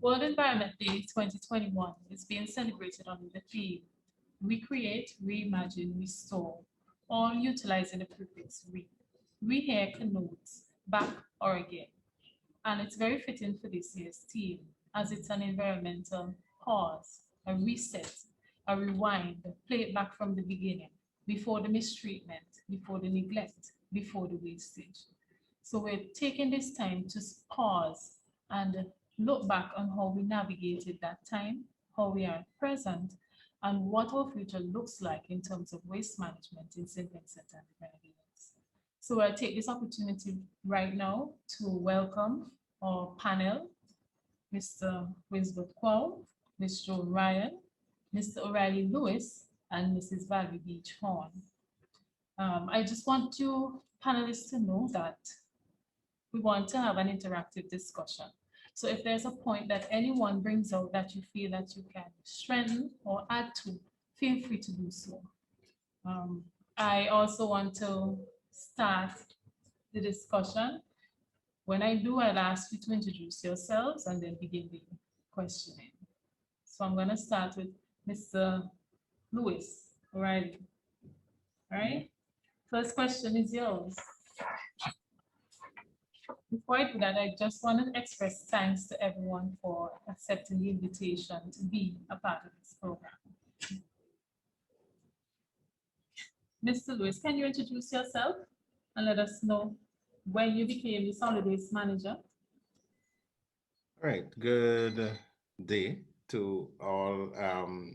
World Environment Day 2021 is being celebrated under the theme Recreate, Reimagine, Restore, all utilizing the prefix re. We here connotes back or again, and it's very fitting for this year's theme as it's an environmental pause, a reset, a rewind, play it back from the beginning, before the mistreatment, before the neglect, before the wastage. So we're taking this time to pause and look back on how we navigated that time, how we are present, and what our future looks like in terms of waste management in Saint Vincent and the Grenadines. So I'll take this opportunity right now to welcome our panel, Mr. Winsbert Quow, Ms. Joan Ryan, Mr. O'Reilly Lewis, and Mrs. Valerie Beach Horn. I just want you panelists to know that we want to have an interactive discussion. So if there's a point that anyone brings out that you feel that you can strengthen or add to, feel free to do so. I also want to start the discussion. When I do, I'll ask you to introduce yourselves and then begin the questioning. So I'm going to start with Mr. Lewis O'Reilly. All right. First question is yours. Before I do that, I just want to express thanks to everyone for accepting the invitation to be a part of this program. Mr. Lewis, can you introduce yourself and let us know when you became the Solid Waste Manager? All right, good day to all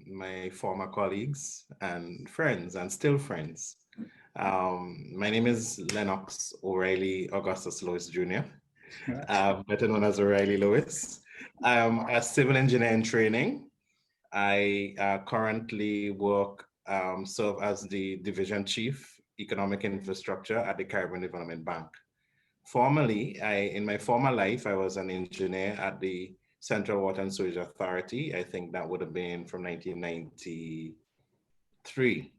my former colleagues and friends and still friends. My name is Lennox O'Reilly Augustus Lewis Jr., better known as O'Reilly Lewis. I'm a civil engineer in training. I currently serve as the Division Chief Economic Infrastructure at the Caribbean Development Bank. Formerly, in my former life, I was an engineer at the Central Water and Sewage Authority. I think that would have been from 1993.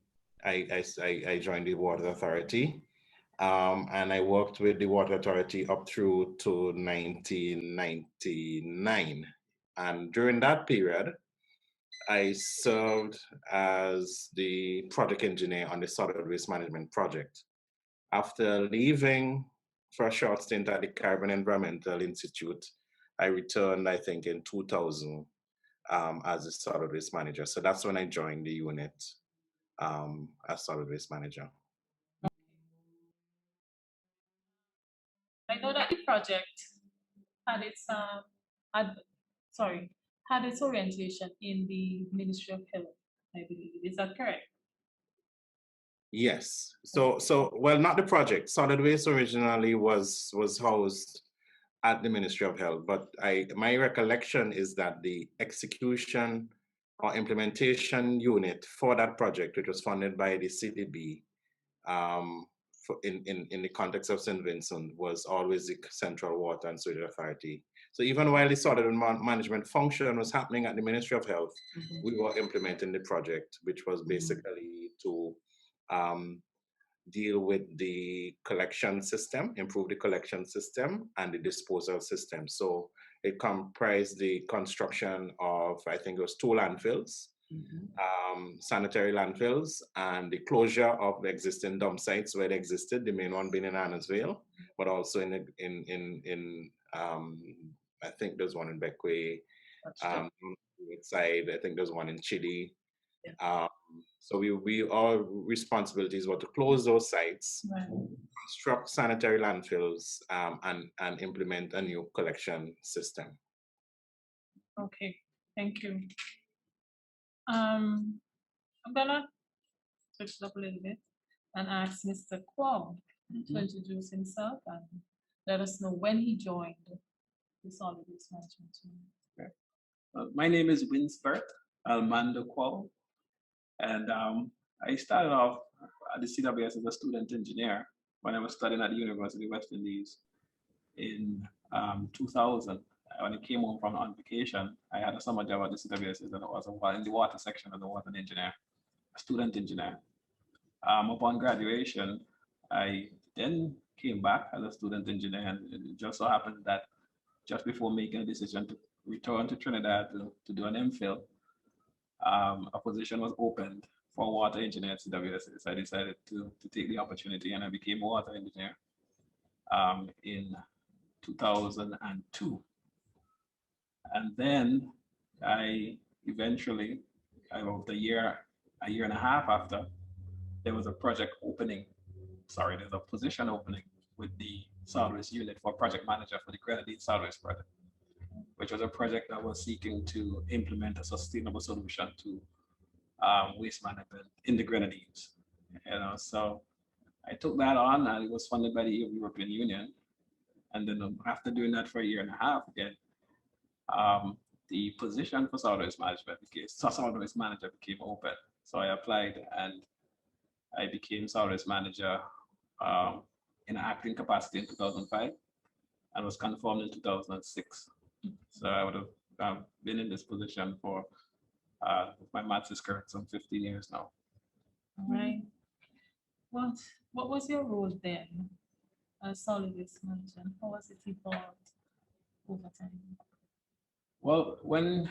I joined the Water Authority, and I worked with the Water Authority up through to 1999. And during that period, I served as the project engineer on the solid waste management project. After leaving for a short stint at the Caribbean Environmental Institute, I returned, I think, in 2000 as a solid waste manager. So that's when I joined the unit as solid waste manager. I know that the project had its had its orientation in the Ministry of Health, I believe. Is that correct? Yes. So well, not the project. Solid waste originally was housed at the Ministry of Health, but my recollection is that the execution or implementation unit for that project, which was funded by the CDB, in the context of Saint Vincent, was always the Central Water and Sewage Authority. So even while the solid management function was happening at the Ministry of Health, we were implementing the project, which was basically to deal with the collection system, improve the collection system and the disposal system. So it comprised the construction of, I think it was 2 landfills, sanitary landfills, and the closure of the existing dump sites where they existed, the main one being in Annesville, but also in I think there's one in Beckway, side, I think there's one in Chile. Yeah. So our responsibilities were to close those sites, construct sanitary landfills, and implement a new collection system. Okay, thank you. I'm gonna switch it up a little bit and ask Mr. Quow to introduce himself and let us know when he joined the Solid Waste Management team. Okay. My name is Winsbert Almando Quow, and I started off at the CWS as a student engineer when I was studying at the University of West Indies in 2000. When I came home from on vacation, I had a summer job at the CWS and I was in the water section as a water engineer, a student engineer. Upon graduation, I then came back as a student engineer, and it just so happened that just before making a decision to returned to Trinidad to do an MPhil, a position was opened for water engineer at CWSA. So I decided to take the opportunity and I became a water engineer in 2002. And then I eventually, about a year and a half after, there was a project opening. Sorry, there's a position opening with the solid waste unit for project manager for the Grenadines solid waste project, which was a project that was seeking to implement a sustainable solution to waste management in the Grenadines. So I took that on, and it was funded by the European Union. And then after doing that for a year and a half, again, the position for solid waste management solid waste manager became open. So I applied and I became solid waste manager in an acting capacity in 2005 and was confirmed in 2006. So I would have been in this position for my maths is correct, some 15 years now. All right. What was your role then as solid waste manager? How was it evolved over time? Well, when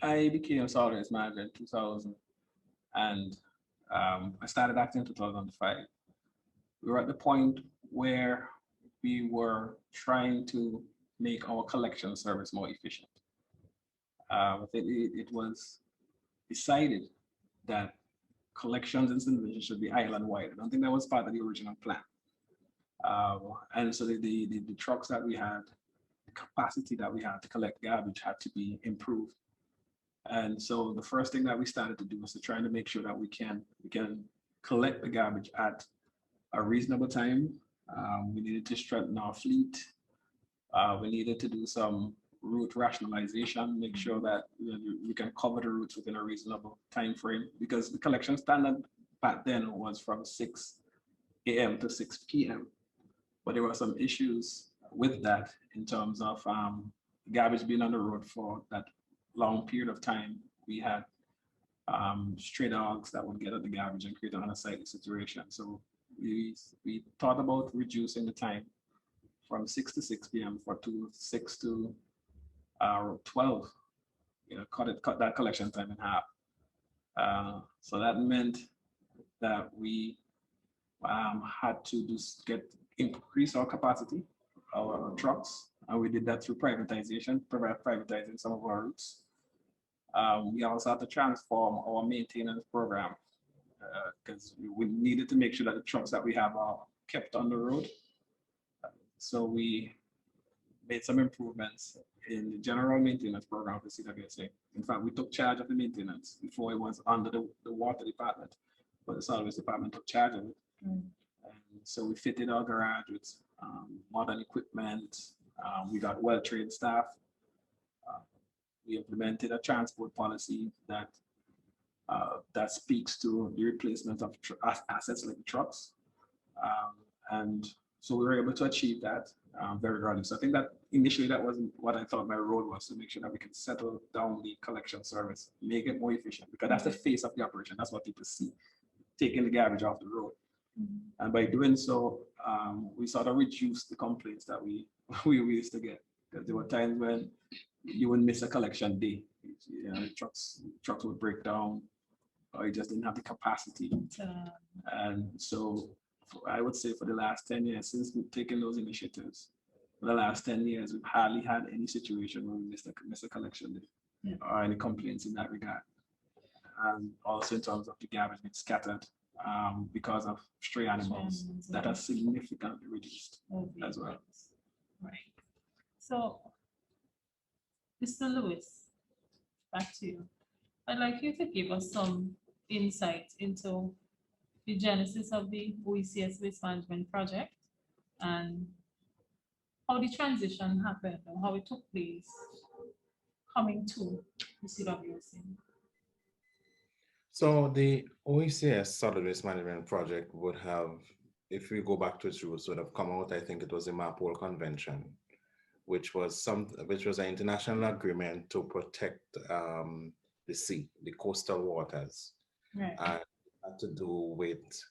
I became solid waste manager in 2000 and I started acting in 2005, we were at the point where we were trying to make our collection service more efficient. It was decided that collections in Saint Vincent should be island-wide. I don't think that was part of the original plan. And so the trucks that we had, the capacity that we had to collect garbage had to be improved. And so the first thing that we started to do was to try to make sure that we can collect the garbage at a reasonable time. We needed to strengthen our fleet. We needed to do some route rationalization, make sure that we can cover the routes within a reasonable time frame, because the collection standard back then was from 6 a.m. to 6 p.m. But there were some issues with that in terms of garbage being on the road for that long period of time. We had stray dogs that would get at the garbage and create an unsightly situation. So we thought about reducing the time from 6 to 6 p.m. to 6 to 12. Cut that collection time in half. So that meant that we had to increase our capacity, our trucks, and we did that through privatization, privatizing some of our routes. We also had to transform our maintenance program because we needed to make sure that the trucks that we have are kept on the road. So we made some improvements in the general maintenance program for CWSA. In fact, we took charge of the maintenance before it was under the water department, but the solid waste department took charge of it. And so we fitted our garage with modern equipment. We got well-trained staff. We implemented a transport policy that speaks to the replacement of assets like trucks. And so we were able to achieve that very early. So I think that initially that wasn't what I thought my role was, to make sure that we can settle down the collection service, make it more efficient, because that's the face of the operation. That's what people see, taking the garbage off the road. And by doing so, we sort of reduced the complaints that we used to get, because there were times when you would miss a collection day. Trucks would break down, or you just didn't have the capacity. And so I would say for the last 10 years, since we've taken those initiatives, for the last 10 years, we've hardly had any situation where we missed a collection day or any complaints in that regard. And also in terms of the garbage being scattered because of stray animals, that has significantly reduced as well. Right. So, Mr. Lewis, back to you. I'd like you to give us some insight into the genesis of the OECS Waste Management Project and how the transition happened or how it took place coming to the CWSA. So the OECS Solid Waste Management Project would have, if we go back to its roots, would have come out, I think it was the MAPOL Convention, which was an international agreement to protect the sea, the coastal waters. Right. And it had to do with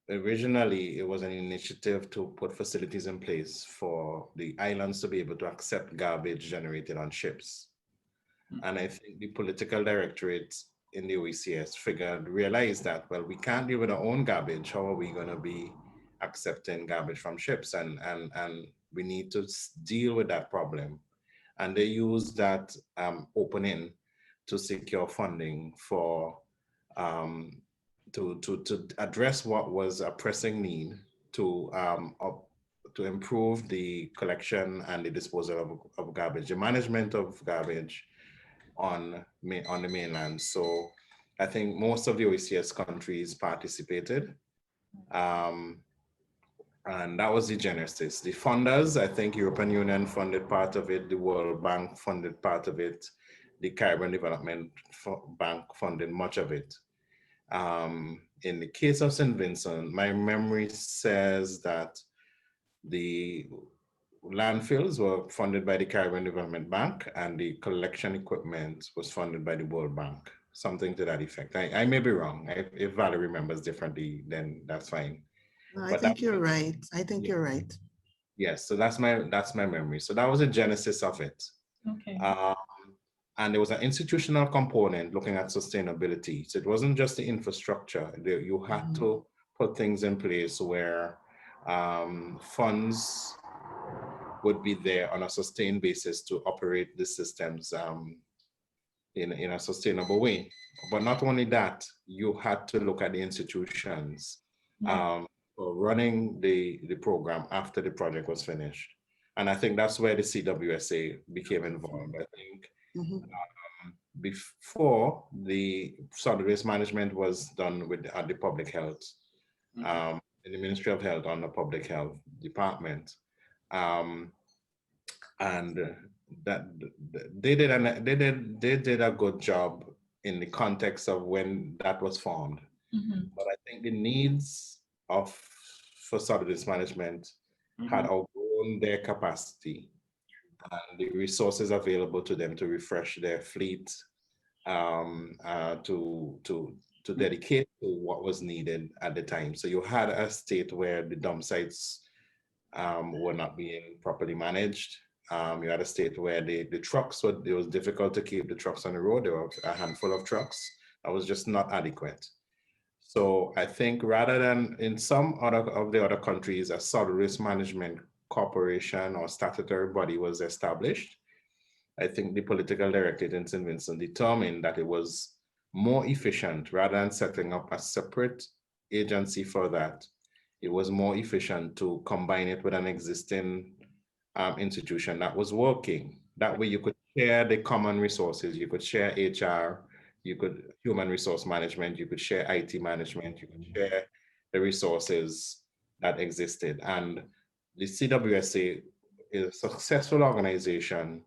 originally it was an initiative to put facilities in place for the islands to be able to accept garbage generated on ships. And I think the political directorate in the OECS realized that, well, we can't deal with our own garbage. How are we going to be accepting garbage from ships? And we need to deal with that problem. And they used that opening to secure funding for to address what was a pressing need to improve the collection and the disposal of garbage, the management of garbage on the mainland. So I think most of the OECS countries participated. And that was the genesis. The funders, I think European Union funded part of it, the World Bank funded part of it, the Caribbean Development Bank funded much of it. In the case of Saint Vincent, my memory says that the landfills were funded by the Caribbean Development Bank and the collection equipment was funded by the World Bank, something to that effect. I may be wrong. If Valerie remembers differently, then that's fine. No, I think you're right. I think you're right. Yes, so that's my memory. So that was the genesis of it. Okay. And there was an institutional component looking at sustainability. So it wasn't just the infrastructure. You had to put things in place where funds would be there on a sustained basis to operate the systems in a sustainable way. But not only that, you had to look at the institutions for running the program after the project was finished. And I think that's where the CWSA became involved. I think before the solid waste management was done at the public health, in the Ministry of Health on the public health department. And that they did a good job in the context of when that was formed. But I think the needs for solid waste management had outgrown their capacity and the resources available to them to refresh their fleet, to dedicate to what was needed at the time. So you had a state where the dump sites were not being properly managed. You had a state where the trucks it was difficult to keep the trucks on the road. There were a handful of trucks that was just not adequate. So I think rather than in some of the other countries, a solid waste management corporation or statutory body was established, I think the political directorate in Saint Vincent determined that it was more efficient rather than setting up a separate agency for that. It was more efficient to combine it with an existing institution that was working. That way you could share the common resources. You could share HR, you could human resource management, you could share IT management, you could share the resources that existed. And the CWSA is a successful organization,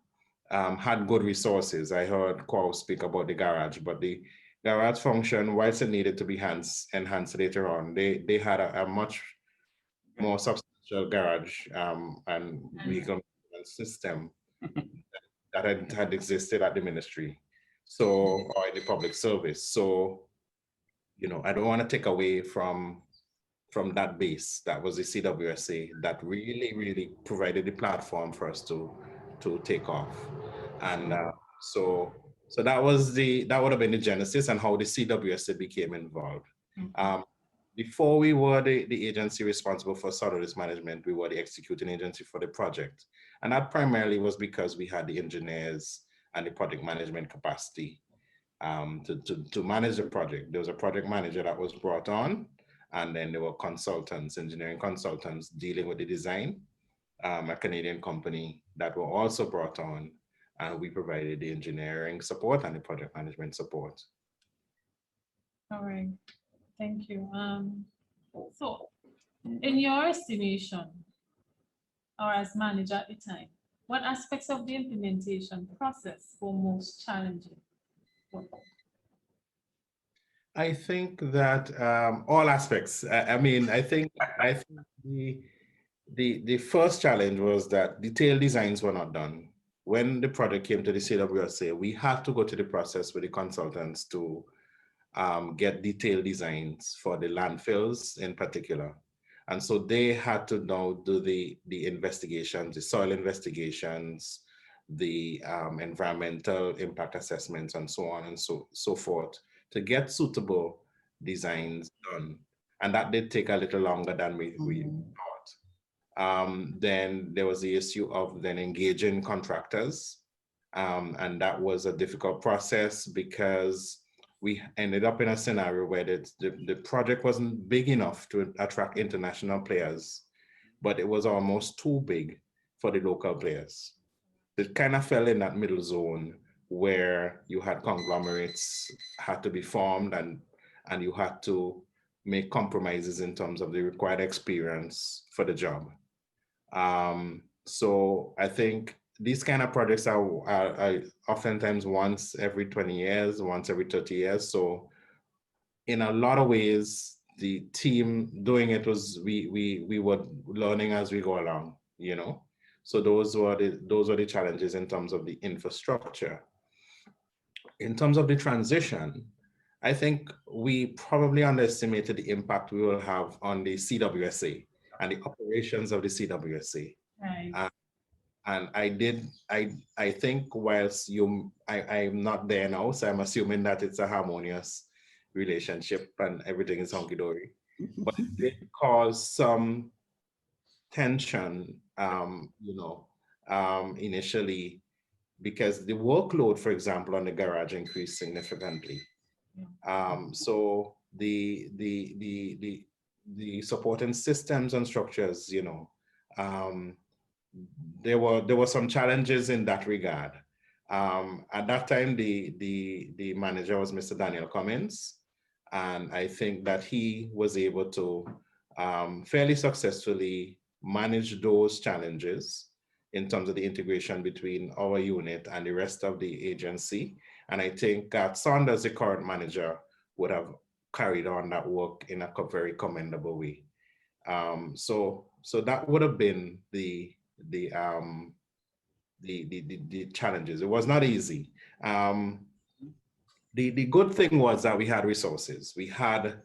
had good resources. I heard Quow speak about the garage, but the garage function, whilst it needed to be enhanced later on, they had a much more substantial garage and vehicle system that had existed at the ministry, or in the public service. So, I don't want to take away from that base. That was the CWSA that really, really provided the platform for us to take off. And so that would have been the genesis and how the CWSA became involved. Before we were the agency responsible for solid waste management, we were the executing agency for the project. And that primarily was because we had the engineers and the project management capacity to manage the project. There was a project manager that was brought on, and then there were consultants, engineering consultants dealing with the design, a Canadian company that were also brought on, and we provided the engineering support and the project management support. All right. Thank you. So, in your estimation, or as manager at the time, what aspects of the implementation process were most challenging? I think that all aspects. I think the first challenge was that detailed designs were not done. When the project came to the CWSA, we had to go to the process with the consultants to get detailed designs for the landfills in particular. And so they had to now do the investigations, the soil investigations, the environmental impact assessments, and so on and so forth, to get suitable designs done. And that did take a little longer than we thought. Then there was the issue of then engaging contractors. And that was a difficult process because we ended up in a scenario where the project wasn't big enough to attract international players, but it was almost too big for the local players. It kind of fell in that middle zone where you had conglomerates had to be formed, and you had to make compromises in terms of the required experience for the job. So I think these kind of projects are oftentimes once every 20 years, once every 30 years. So in a lot of ways, the team doing it was, we were learning as we go along, you know? So those were the challenges in terms of the infrastructure. In terms of the transition, I think we probably underestimated the impact we will have on the CWSA and the operations of the CWSA. Right. And I think whilst I'm not there now, so I'm assuming that it's a harmonious relationship and everything is hunky-dory. But it did cause some tension, initially, because the workload, for example, on the garage increased significantly. So the supporting systems and structures, there were some challenges in that regard. At that time, the manager was Mr. Daniel Cummins, and I think that he was able to fairly successfully manage those challenges in terms of the integration between our unit and the rest of the agency. And I think Saunders, the current manager, would have carried on that work in a very commendable way. So that would have been the challenges. It was not easy. The good thing was that we had resources. We had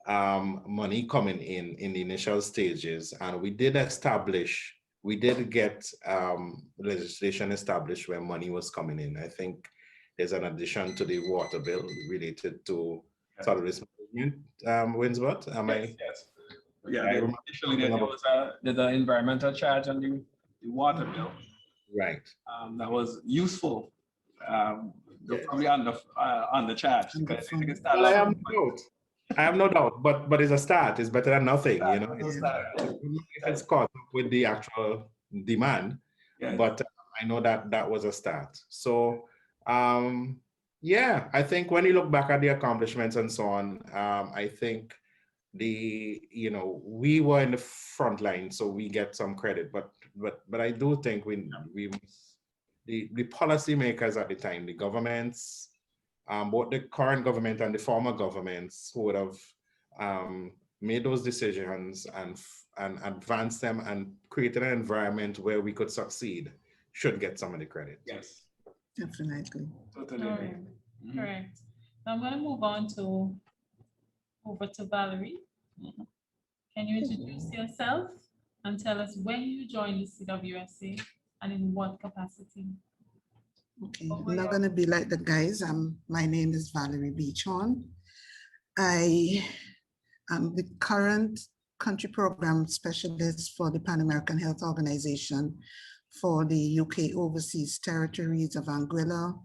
money coming in the initial stages, and we did get legislation established where money was coming in. I think there's an addition to the water bill related to solid waste management, Winsbert. Yes. Yeah, initially there was the environmental charge on the water bill. Right. That was useful. Probably on the charge. Well, I have no doubt, but it's a start. It's better than nothing, you know. If it's caught up with the actual demand, but I know that was a start. So, yeah, I think when you look back at the accomplishments and so on, I think we were in the front line, so we get some credit. But I do think the policymakers at the time, the governments, both the current government and the former governments, who would have made those decisions and advanced them and created an environment where we could succeed, should get some of the credit. Yes, definitely. Totally agree. Correct. Now I'm going to move on over to Valerie. Can you introduce yourself and tell us when you joined the CWSA and in what capacity? Okay, I'm not going to be like the guys. My name is Valerie Beachon. I am the current country program specialist for the Pan American Health Organization for the UK overseas territories of Anguilla,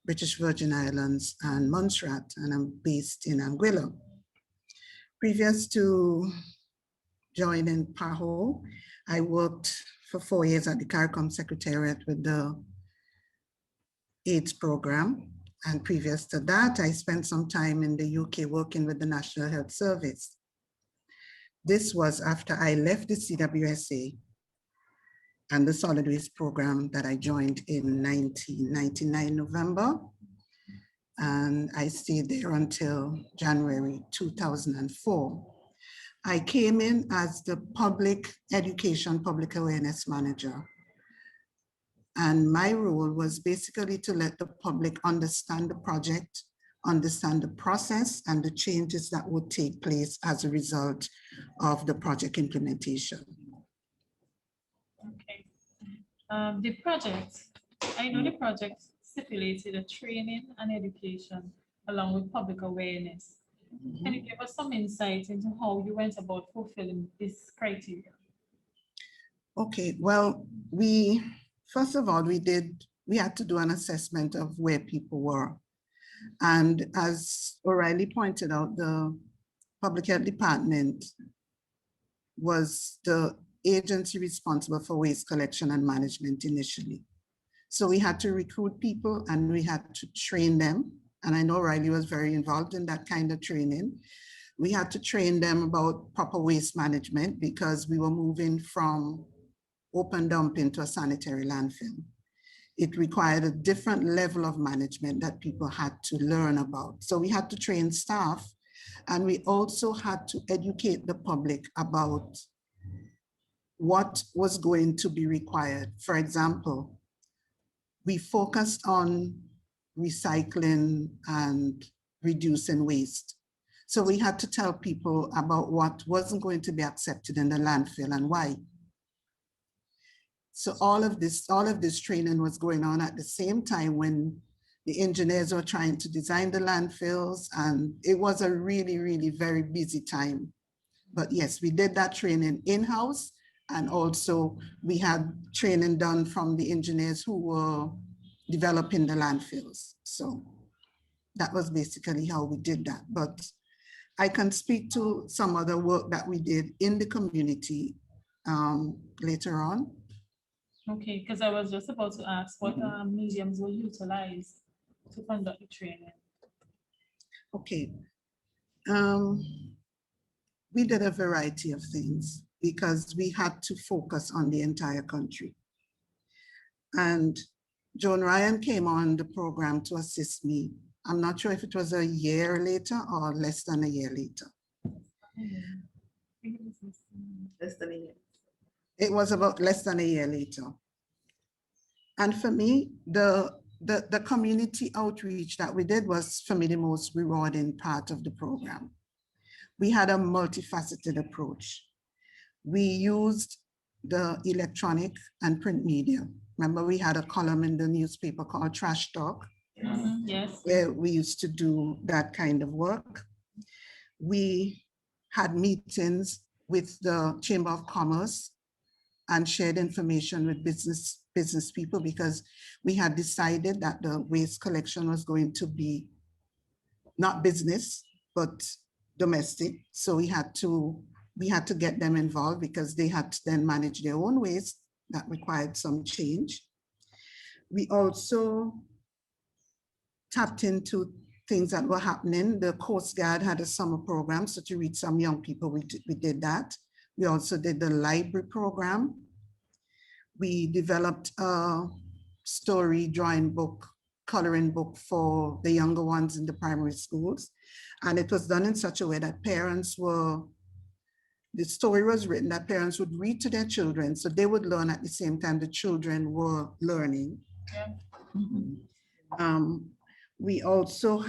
British Virgin Islands, and Montserrat, and I'm based in Anguilla. Previous to joining PAHO, I worked for 4 years at the CARICOM Secretariat with the AIDS program. And previous to that, I spent some time in the UK working with the National Health Service. This was after I left the CWSA and the solid waste program that I joined in 1999 November. And I stayed there until January 2004. I came in as the public education, public awareness manager. And my role was basically to let the public understand the project, understand the process and the changes that would take place as a result of the project implementation. Okay. The project, I know the project stipulated a training and education along with public awareness. Can you give us some insight into how you went about fulfilling this criteria? Okay, well, first of all, we had to do an assessment of where people were. And as O'Reilly pointed out, the Public Health Department was the agency responsible for waste collection and management initially. So we had to recruit people and we had to train them. And I know O'Reilly was very involved in that kind of training. We had to train them about proper waste management because we were moving from open dumping to a sanitary landfill. It required a different level of management that people had to learn about. So we had to train staff, and we also had to educate the public about what was going to be required. For example, we focused on recycling and reducing waste. So we had to tell people about what wasn't going to be accepted in the landfill and why. So all of this training was going on at the same time when the engineers were trying to design the landfills, and it was a really, really very busy time. But yes, we did that training in-house, and also we had training done from the engineers who were developing the landfills. So that was basically how we did that. But I can speak to some other work that we did in the community later on. Okay, because I was just about to ask what mediums were utilized to conduct the training. Okay. We did a variety of things because we had to focus on the entire country. And Joan Ryan came on the program to assist me. I'm not sure if it was a year later or less than a year later. Less than a year. It was about less than a year later. And for me, the community outreach that we did was, for me, the most rewarding part of the program. We had a multifaceted approach. We used the electronic and print media. Remember, we had a column in the newspaper called Trash Talk, Yes. where we used to do that kind of work. We had meetings with the Chamber of Commerce and shared information with business people, because we had decided that the waste collection was going to be not business, but domestic. So we had to get them involved because they had to then manage their own waste. That required some change. We also tapped into things that were happening. The Coast Guard had a summer program, so to reach some young people, we did that. We also did the library program. We developed a story drawing book, coloring book for the younger ones in the primary schools. And it was done in such a way that the story was written that parents would read to their children, so they would learn at the same time the children were learning. Yeah. We also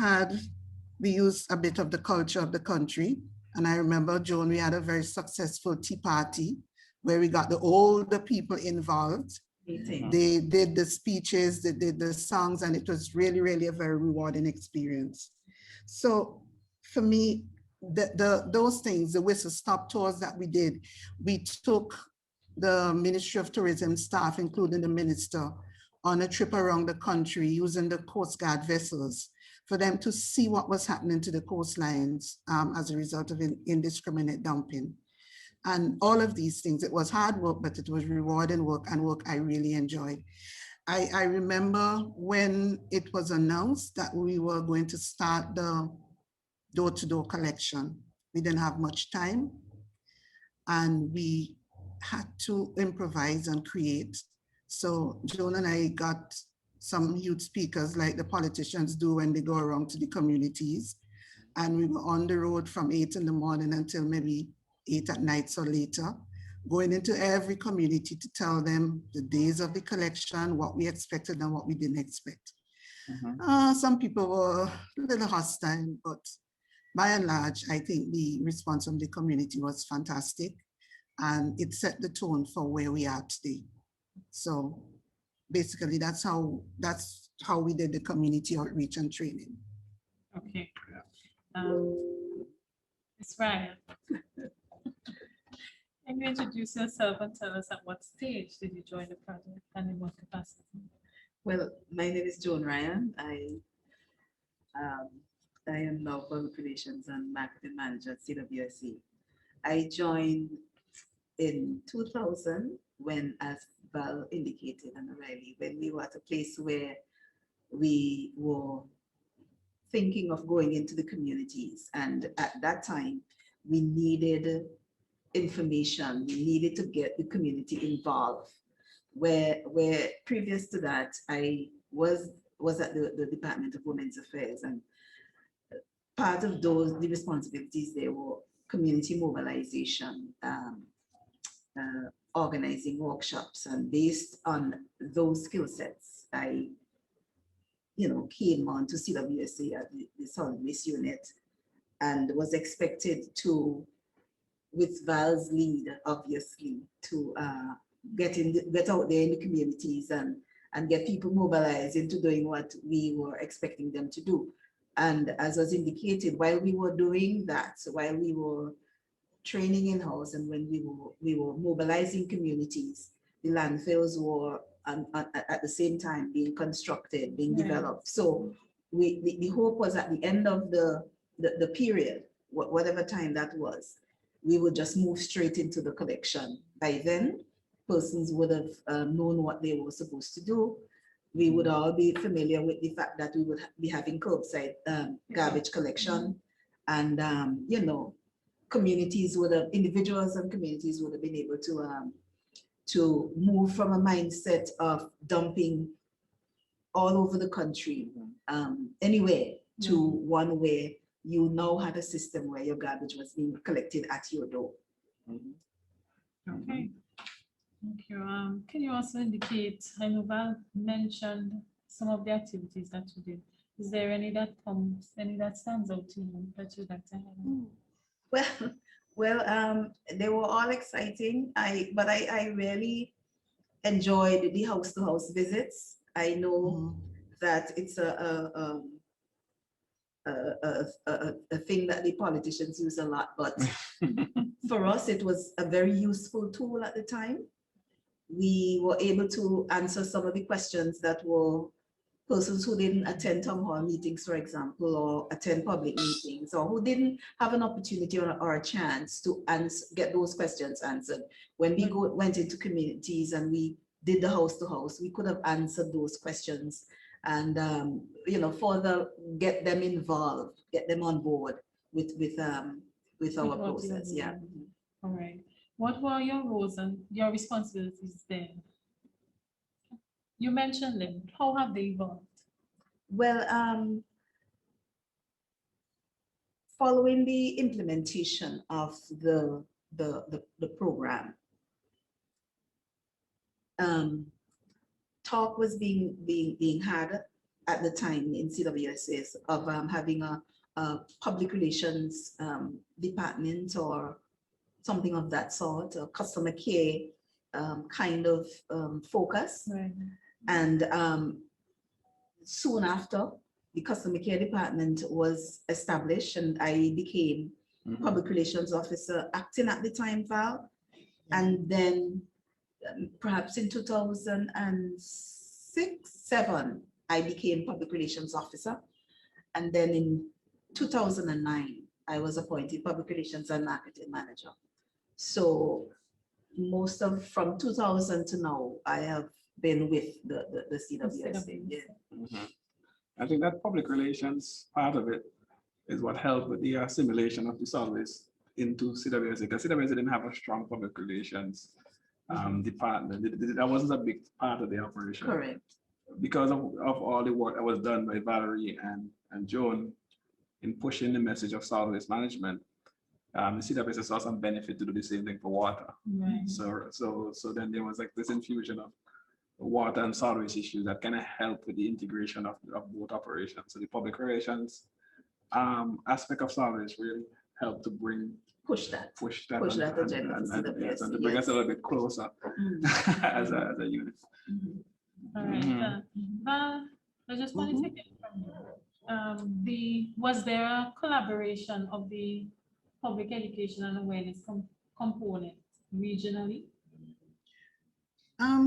we used a bit of the culture of the country. And I remember, Joan, we had a very successful tea party where we got the older people involved. They did the speeches, they did the songs, and it was really, really a very rewarding experience. So for me, those things, the whistle stop tours that we did, we took the Ministry of Tourism staff, including the minister, on a trip around the country using the Coast Guard vessels for them to see what was happening to the coastlines as a result of indiscriminate dumping. And all of these things, it was hard work, but it was rewarding work, and work I really enjoyed. I remember when it was announced that we were going to start the door-to-door collection. We didn't have much time, and we had to improvise and create. So Joan and I got some youth speakers like the politicians do when they go around to the communities. And we were on the road from 8 in the morning until maybe 8 at night or later, going into every community to tell them the days of the collection, what we expected and what we didn't expect. Some people were a little hostile, but by and large, I think the response from the community was fantastic, and it set the tone for where we are today. So basically, that's how we did the community outreach and training. Okay. Ms. Ryan. Can you introduce yourself and tell us at what stage did you join the project and in what capacity? Well, my name is Joan Ryan. I am now Public Relations and Marketing Manager at CWSE. I joined in 2000 when, as Val indicated and O'Reilly, when we were at a place where we were thinking of going into the communities. And at that time, we needed information. We needed to get the community involved. Where previous to that, I was at the Department of Women's Affairs, and part of the responsibilities there were community mobilization, organizing workshops, and based on those skill sets, I came on to CWSA at the Solid Waste Unit and was expected to, with Val's lead, obviously, to get out there in the communities and get people mobilized into doing what we were expecting them to do. And as was indicated, while we were doing that, while we were training in-house and when we were mobilizing communities, the landfills were at the same time being constructed, being developed. So the hope was at the end of the period, whatever time that was, we would just move straight into the collection. By then, persons would have known what they were supposed to do. We would all be familiar with the fact that we would be having curbside garbage collection, and communities would have, individuals and communities would have been able to move from a mindset of dumping all over the country, anywhere, to one where you now had a system where your garbage was being collected at your door. Okay. Thank you. Can you also indicate, I know Val mentioned some of the activities that you did. Is there any that stands out to you that you'd like to highlight? Well, they were all exciting. But I really enjoyed the house-to-house visits. I know that it's a thing that the politicians use a lot, but for us, it was a very useful tool at the time. We were able to answer some of the questions that were persons who didn't attend town hall meetings, for example, or attend public meetings, or who didn't have an opportunity or a chance to get those questions answered. When we went into communities and we did the house to house, we could have answered those questions and further get them involved, get them on board with our process. Yeah. All right. What were your roles and your responsibilities then? You mentioned them. How have they evolved? Well, following the implementation of the program, talk was being had at the time in CWSS of having a public relations department or something of that sort, a customer care kind of focus. Right. And soon after, the customer care department was established and I became public relations officer acting at the time, Val. And then perhaps in 2006-07, I became public relations officer. And then in 2009, I was appointed public relations and marketing manager. So from 2000 to now, I have been with the CWSA. Yeah. I think that public relations part of it is what helped with the assimilation of the solid into CWSA, because CWSA didn't have a strong public relations department. That wasn't a big part of the operation. Correct. Because of all the work that was done by Valerie and Joan in pushing the message of solid waste management, the CWSA saw some benefit to do the same thing for water. Right. So then there was like this infusion water and solid waste issues that kind of help with the integration of both operations. So the public relations aspect of solid waste really help to Push that agenda for yes, and CWSA, to bring us a yes. little bit closer as a unit. All right. I just wanted to get from you. Was there a collaboration of the public education and awareness component regionally?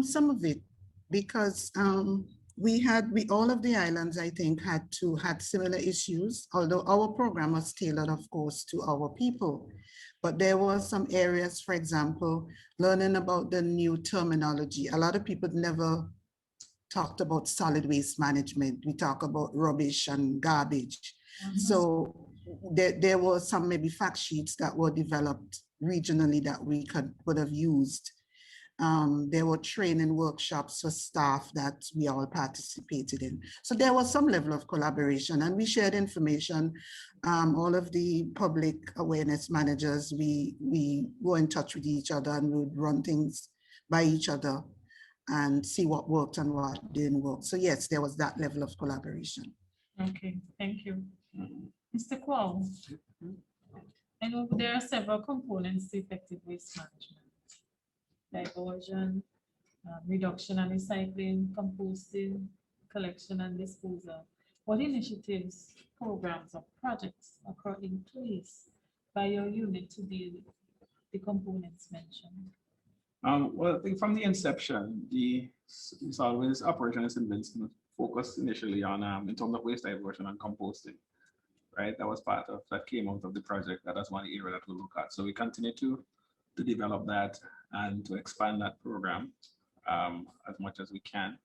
Some of it, because all of the islands, I think, had similar issues, although our program was tailored, of course, to our people. But there were some areas, for example, learning about the new terminology. A lot of people never talked about solid waste management. We talk about rubbish and garbage. So there were some maybe fact sheets that were developed regionally that we would have used. There were training workshops for staff that we all participated in. So there was some level of collaboration, and we shared information. All of the public awareness managers, we were in touch with each other and we would run things by each other and see what worked and what didn't work. So yes, there was that level of collaboration. Okay, thank you. Mr. Quow, I know there are several components to effective waste management: diversion, reduction and recycling, composting, collection and disposal. What initiatives, programs, or projects are currently in place by your unit to deal with the components mentioned? Well, I think from the inception, the solid waste operation in Saint Vincent focused initially on in terms of waste diversion and composting, right? That came out of the project. That's one area that we look at. So we continue to develop that and to expand that program as much as we can.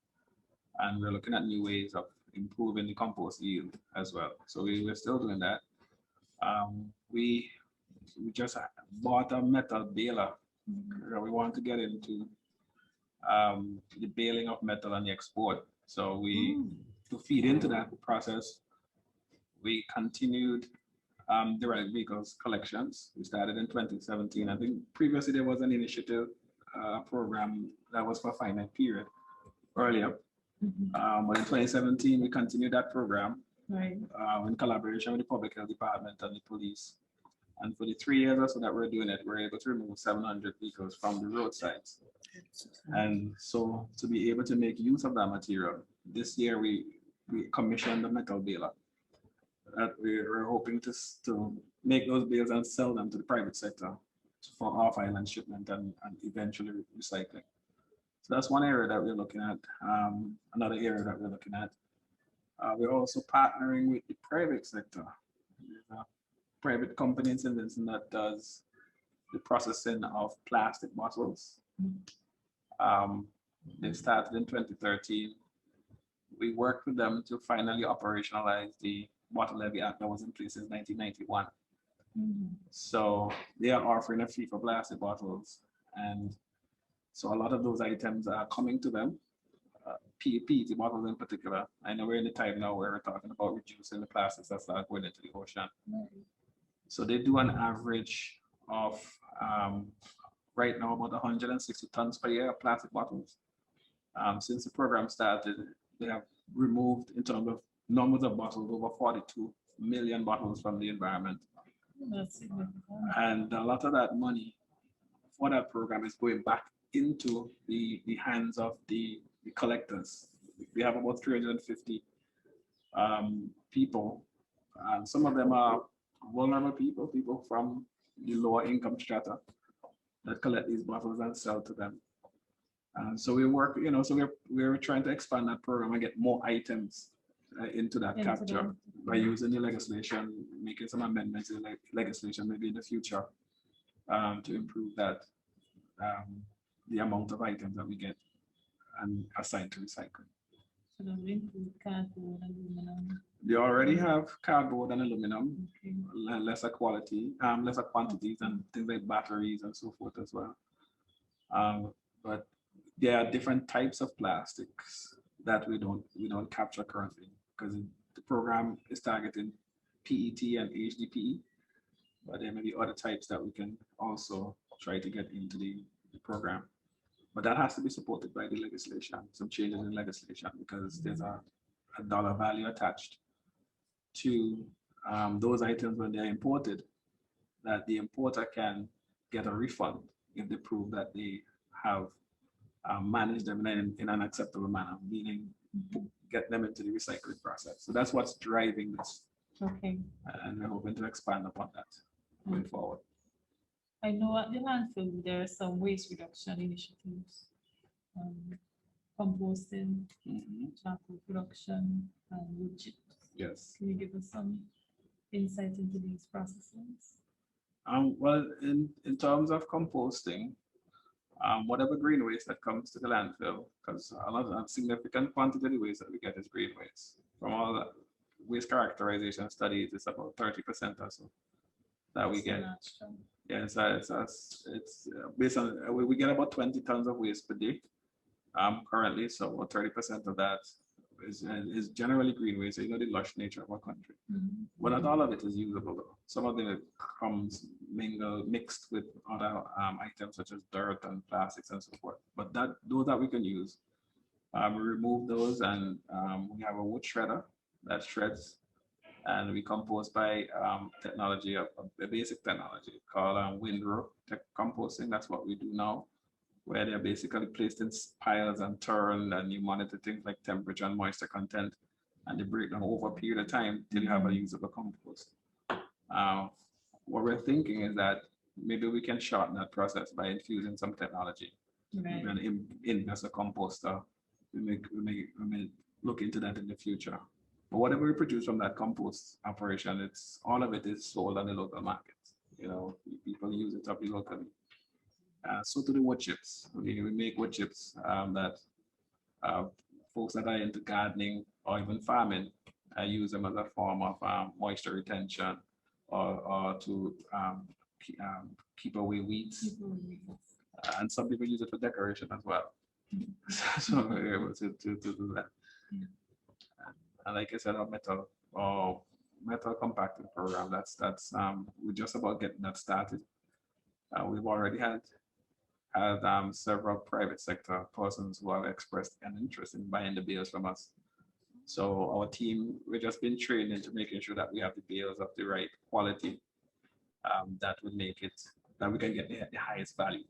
And we're looking at new ways of improving the compost yield as well. So we're still doing that. We just bought a metal baler. We want to get into the baling of metal and the export. So to feed into that process, we continued derived vehicles collections. We started in 2017. I think previously there was an initiative program that was for a finite period earlier. But in 2017, we continued that program in collaboration with the Public Health Department and the police. And for the 3 years or so that we're doing it, we're able to remove 700 vehicles from the roadsides. And so to be able to make use of that material, this year we commissioned the metal baler that we're hoping to make those bales and sell them to the private sector for off-island shipment and eventually recycling. So that's one area that we're looking at. Another area that we're looking at. We're also partnering with the private sector. There's a private company in Saint Vincent that does the processing of plastic bottles. They started in 2013. We worked with them to finally operationalize the Bottle Levy Act that was in place since 1991. So they are offering a fee for plastic bottles. And so a lot of those items are coming to them, PET bottles in particular. I know we're in the time now where we're talking about reducing the plastics that start going into the ocean. So they do an average of right now about 160 tons per year of plastic bottles. Since the program started, they have removed, in terms of numbers of bottles, over 42 million bottles from the environment. That's significant. And a lot of that money for that program is going back into the hands of the collectors. We have about 350 people. Some of them are vulnerable people from the lower income strata that collect these bottles and sell to them. So we work, so we're trying to expand that program and get more items into that capture by using the legislation, making some amendments in the legislation maybe in the future to improve that, the amount of items that we get and assigned to recycling. So that will include cardboard and aluminum. They already have cardboard and aluminum, lesser quality, lesser quantities, and things like batteries and so forth as well. But there are different types of plastics that we don't capture currently because the program is targeting PET and HDPE, but there may be other types that we can also try to get into the program. But that has to be supported by the legislation, some changes in legislation, because there's a dollar value attached to those items when they're imported, that the importer can get a refund if they prove that they have managed them in an acceptable manner, meaning get them into the recycling process. So that's what's driving this. Okay. And we're hoping to expand upon that going forward. I know at the landfill there are some waste reduction initiatives, composting, charcoal production, and wood chips. Yes. Can you give us some insight into these processes? Well, in terms of composting, whatever green waste that comes to the landfill, because a significant quantity of the waste that we get is green waste. From all the waste characterization studies, it's about 30% or so that we get. Yeah, it's based on, we get about 20 tons of waste per day currently, so about 30% of that is generally green waste. So you know the lush nature of our country. But not all of it is usable though. Some of it comes mixed with other items such as dirt and plastics and so forth. But those that we can use, we remove those, and we have a wood shredder that shreds, and we compost by technology, a basic technology called windrow composting. That's what we do now, where they're basically placed in piles and turned, and you monitor things like temperature and moisture content, and they break down over a period of time till you have a usable compost. What we're thinking is that maybe we can shorten that process by infusing some technology. Right. And invest a composter. We may look into that in the future. But whatever we produce from that compost operation, all of it is sold on the local market. You know, people use it up locally. So to the wood chips, we make wood chips that folks that are into gardening or even farming use them as a form of moisture retention or to keep away weeds. And some people use it for decoration as well. So we're able to do that. And like I said, our metal compacting program, that's we're just about getting that started. We've already had several private sector persons who have expressed an interest in buying the bales from us. So our team, we've just been trained into making sure that we have the bales of the right quality that would make it, that we can get the highest value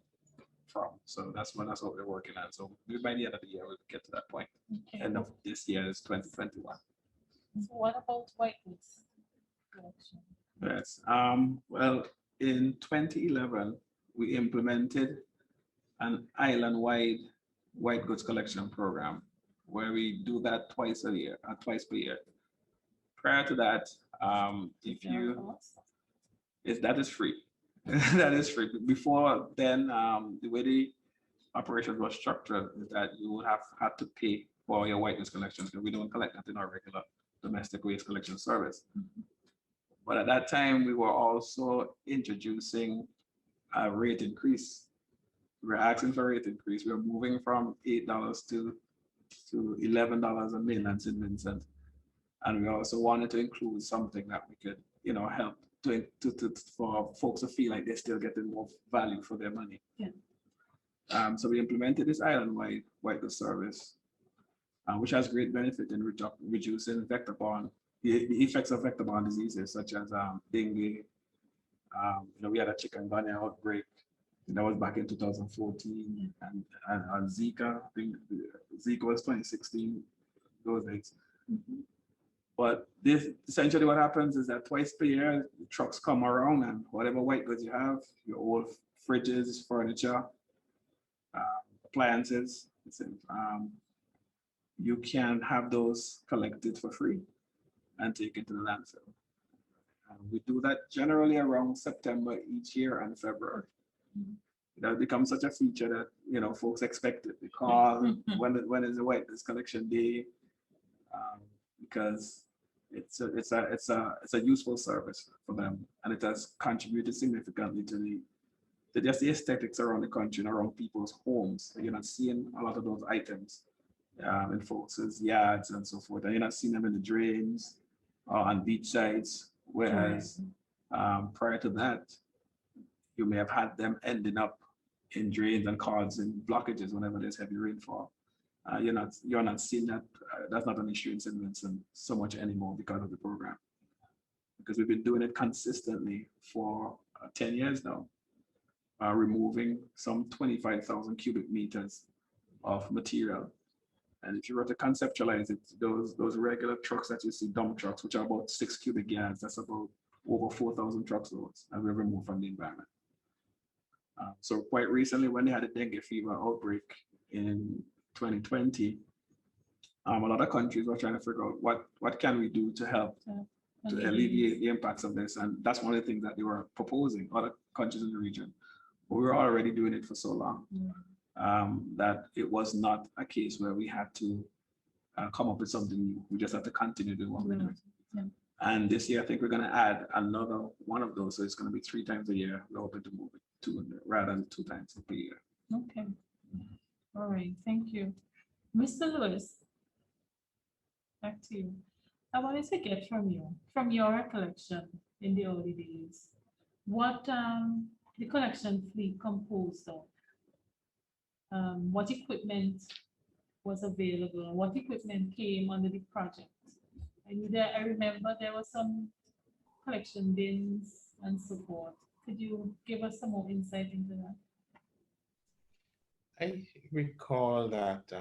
from. So that's what we're working on. So by the end of the year, we'll get to that point. Okay. End of this year is 2021. So what about white goods collection? Yes. Well, in 2011, we implemented an island-wide white goods collection program where we do that twice per year. Prior to that, that is free. That is free. Before then, the way the operations was structured is that you would have had to pay for your white goods collections, because we don't collect that in our regular domestic waste collection service. But at that time, we were also introducing a rate increase. We were asking for a rate increase. We were moving from $8 to $11 a mainland Saint Vincent. And we also wanted to include something that we could, help for folks to feel like they're still getting more value for their money. Yeah. So we implemented this island-wide white goods service, which has great benefit in reducing vector-borne, the effects of vector-borne diseases such as dengue. We had a chikungunya outbreak that was back in 2014, and Zika. I think Zika was 2016. Those days. But this essentially what happens is that twice per year, the trucks come around, and whatever white goods you have, your old fridges, furniture, appliances, you can have those collected for free and taken to the landfill. We do that generally around September each year and February. It has become such a feature that folks expect it. They call when is the white goods collection day, because it's a useful service for them, and it has contributed significantly to just the aesthetics around the country and around people's homes. You're not seeing a lot of those items in folks' yards and so forth, and you're not seeing them in the drains or on beach sites. Whereas prior to that, you may have had them ending up in drains and causing blockages whenever there's heavy rainfall. You're not seeing that. That's not an issue in Saint Vincent so much anymore because of the program. Because we've been doing it consistently for 10 years now, removing some 25,000 cubic meters of material. And if you were to conceptualize it, those regular trucks that you see, dump trucks, which are about 6 cubic yards, that's about over 4,000 truckloads that we removed from the environment. So quite recently, when they had a dengue fever outbreak in 2020, a lot of countries were trying to figure out what can we do to help to alleviate the impacts of this. And that's one of the things that they were proposing, other countries in the region. But we were already doing it for so long that it was not a case where we had to come up with something new. We just had to continue doing what we're doing. Yeah. And this year, I think we're going to add another one of those. So it's going to be 3 times a year. We're hoping to move it to rather than 2 times per year. Okay. All right. Thank you. Mr. Lewis, back to you. I wanted to get from you, from your recollection in the early days, what the collection fleet composed of, what equipment was available, what equipment came under the project. I remember there was some collection bins and so forth. Could you give us some more insight into that? I recall that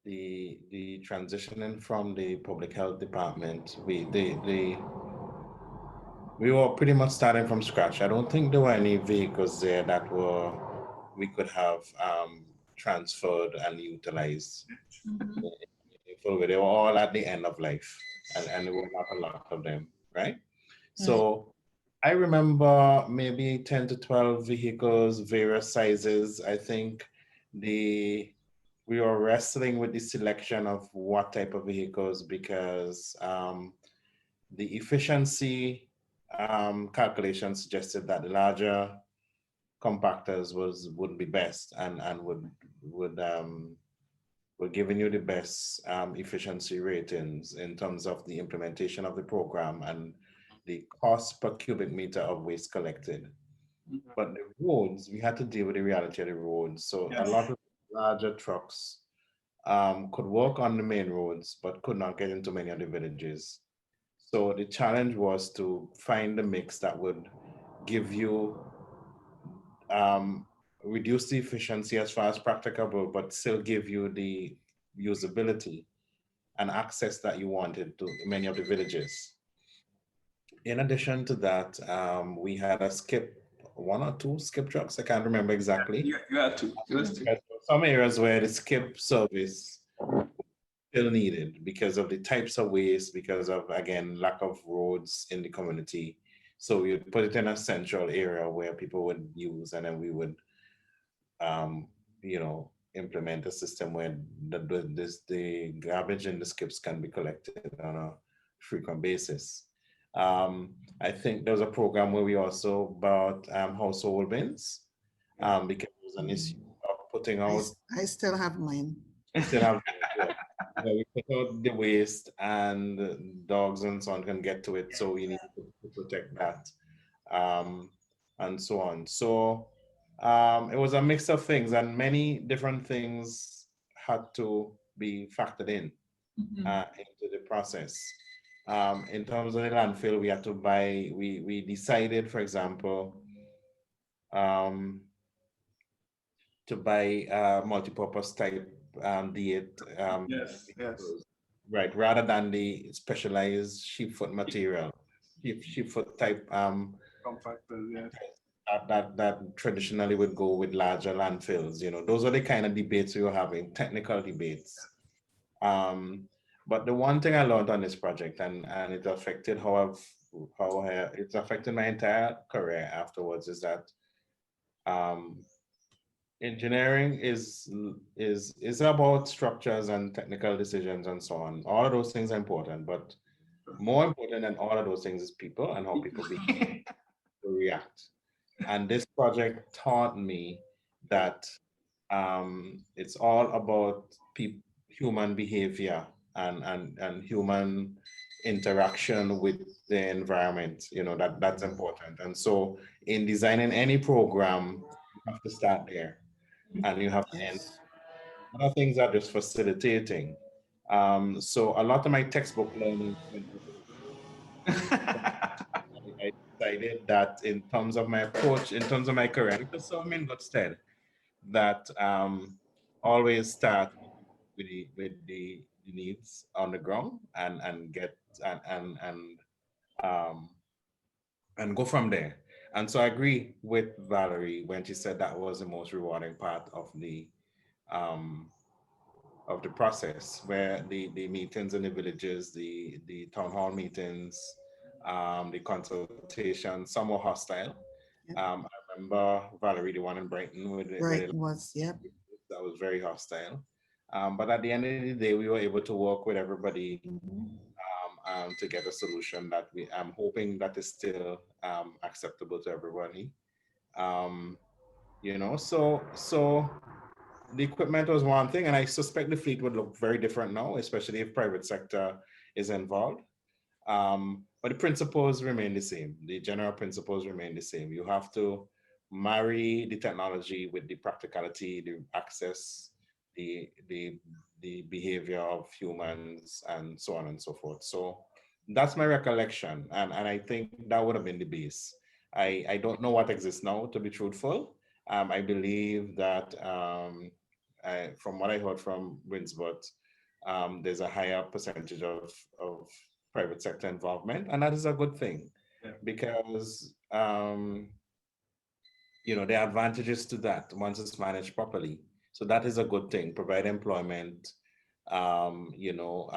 the transitioning from the public health department, we were pretty much starting from scratch. I don't think there were any vehicles there that we could have transferred and utilized. They were all at the end of life, and there were not a lot of them, right? So I remember maybe 10 to 12 vehicles, various sizes. I think we were wrestling with the selection of what type of vehicles because the efficiency calculation suggested that the larger compactors would be best and we're giving you the best efficiency ratings in terms of the implementation of the program and the cost per cubic meter of waste collected. But the roads, we had to deal with the reality of the roads. So a lot of larger trucks could work on the main roads, but could not get into many of the villages. So the challenge was to find a mix that would give you reduce the efficiency as far as practicable, but still give you the usability and access that you wanted to many of the villages. In addition to that, we had a skip, 1 or 2 skip trucks. I can't remember exactly. You had 2. Some areas where the skip service still needed because of the types of waste, because of, again, lack of roads in the community. So we would put it in a central area where people would use, and then we would, implement a system where the garbage in the skips can be collected on a frequent basis. I think there was a program where we also bought household bins because there was an issue of putting out. I still have mine. Still have we put out the waste and dogs and so on can get to it, so we need to protect that and so on. So it was a mix of things, and many different things had to be factored in into the process. In terms of the landfill, we had to buy, we decided, for example, to buy multi-purpose type D8 right, rather than the specialized sheepfoot material, sheepfoot type compactors, that traditionally would go with larger landfills. Those are the kind of debates we were having, technical debates. But the one thing I learned on this project, and it affected how it's affected my entire career afterwards, is that engineering is about structures and technical decisions and so on. All of those things are important, but more important than all of those things is people and how people react. And this project taught me that it's all about human behavior and human interaction with the environment, you know, that's important. And so in designing any program, you have to start there and you have to end. Yes. Other things are just facilitating. So a lot of my textbook learning, I decided that in terms of my approach, in terms of my career, because so I'm in good stead, that always start with the needs on the ground and get um, and go from there. And so I agree with Valerie when she said that was the most rewarding part um, of the process, where the meetings in the villages, the town hall meetings, the consultation, some were hostile. Yep. I remember Valerie, the one in Brighton, with Right, was, yep. that was very hostile. But at the end of the day, we were able to work with everybody to get a solution that I'm hoping that is still acceptable to everybody. You know, so the equipment was one thing, and I suspect the fleet would look very different now, especially if private sector is involved. But the principles remain the same. The general principles remain the same. You have to marry the technology with the practicality, the access, the behavior of humans, and so on and so forth. So that's my recollection, and I think that would have been the base. I don't know what exists now, to be truthful. I believe that from what I heard from Winsbert, there's a higher percentage of private sector involvement, and that is a good thing. Yeah. Because you know, there are advantages to that once it's managed properly. So that is a good thing. Provide employment, you know,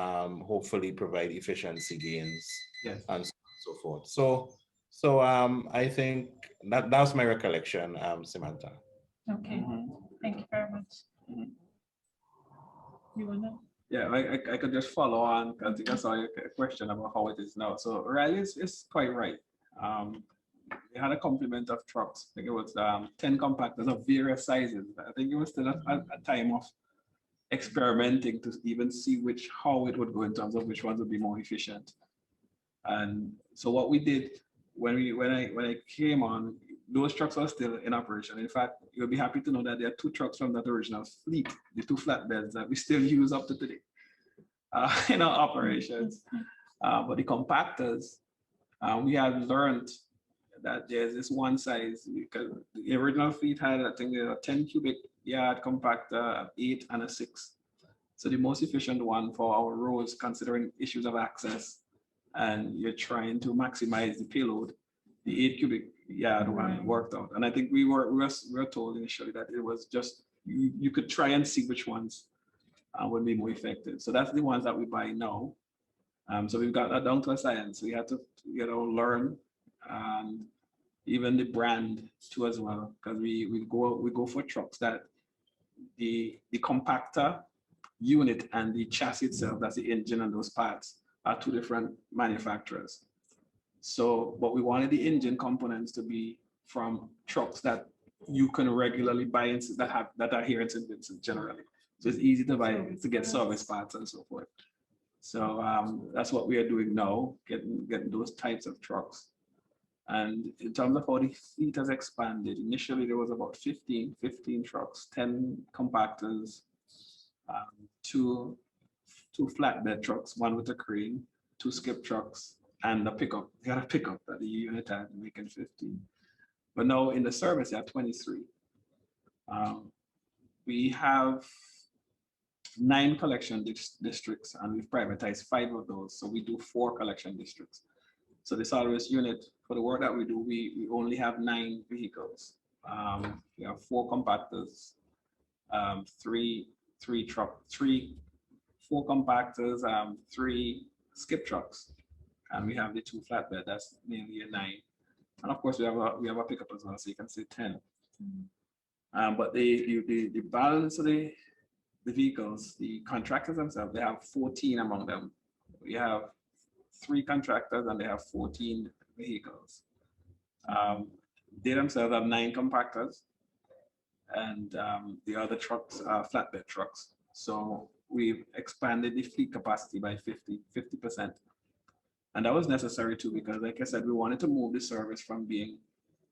hopefully provide efficiency gains, Yes. and so on and so forth. So I think that was my recollection, Symantha. Okay, thank you very much. You wanna? Yeah, I could just follow on. I think I saw a question about how it is now. So Riley is quite right. We had a complement of trucks. I think it was 10 compactors of various sizes. I think it was still a time of experimenting to even see how it would go in terms of which ones would be more efficient. And so what we did when I came on, those trucks are still in operation. In fact, you'll be happy to know that there are 2 trucks from that original fleet, the 2 flatbeds that we still use up to today in our operations. But the compactors, we had learned that there's this one size, because the original fleet had, I think, a 10 cubic yard compactor, 8 and a 6. So the most efficient one for our roads, considering issues of access, and you're trying to maximize the payload, the 8 cubic yard one worked out. And I think we were told initially that it was just, you could try and see which ones would be more effective. So that's the ones that we buy now. So we've got that down to a science. We had to, you know, learn, even the brand too as well, because we go for trucks that the compactor unit and the chassis itself, that's the engine and those parts, are 2 different manufacturers. So, but we wanted the engine components to be from trucks that you can regularly buy that are here in Saint Vincent generally. So it's easy to buy, to get service parts and so forth. So that's what we are doing now, getting those types of trucks. And in terms of how the fleet has expanded, initially there was about 15 trucks, 10 compactors, 2 flatbed trucks, 1 with a crane, 2 skip trucks, and a pickup. You got a pickup that the unit had, making 15. But now in the service, you have 23. We have 9 collection districts, and we've privatized 5 of those. So we do 4 collection districts. So the Salid unit, for the work that we do, we only have 9 vehicles. We have 4 compactors, 4 compactors, 3 skip trucks, and we have the 2 flatbed. That's nearly a 9. And of course, we have a pickup as well, so you can say 10. But the balance of the vehicles, the contractors themselves, they have 14 among them. We have 3 contractors and they have 14 vehicles. They themselves have 9 compactors, and the other trucks are flatbed trucks. So we've expanded the fleet capacity by 50%. And that was necessary too, because like I said, we wanted to move the service from being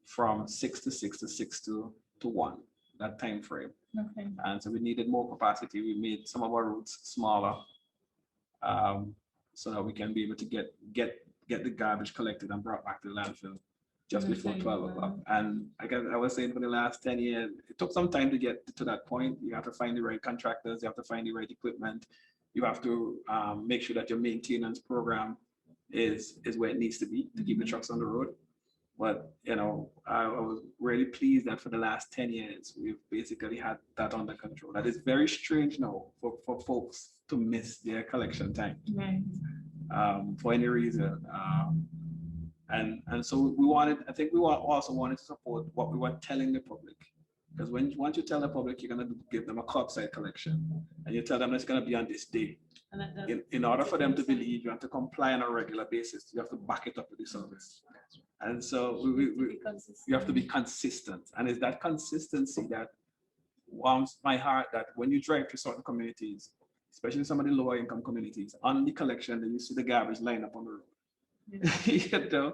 from 6 to 6 to 6 to 1, that time frame. Okay. And so we needed more capacity. We made some of our routes smaller, so that we can be able to get the garbage collected and brought back to the landfill just before 12 o'clock. And I was saying for the last 10 years, it took some time to get to that point. You have to find the right contractors, you have to find the right equipment, you have to make sure that your maintenance program is where it needs to be to keep the trucks on the road. But I was really pleased that for the last 10 years, we've basically had that under control. That is very strange now for folks to miss their collection time, Right. for any reason. And so I think we also wanted to support what we were telling the public. Because once you tell the public you're going to give them a curbside collection, and you tell them it's going to be on this day, in order for them to believe, you have to comply on a regular basis. You have to back it up with the service. And so you have to be consistent. And it's that consistency that warms my heart, that when you drive to certain communities, especially some of the lower income communities, on the collection, then you see the garbage line up on the road. Yeah.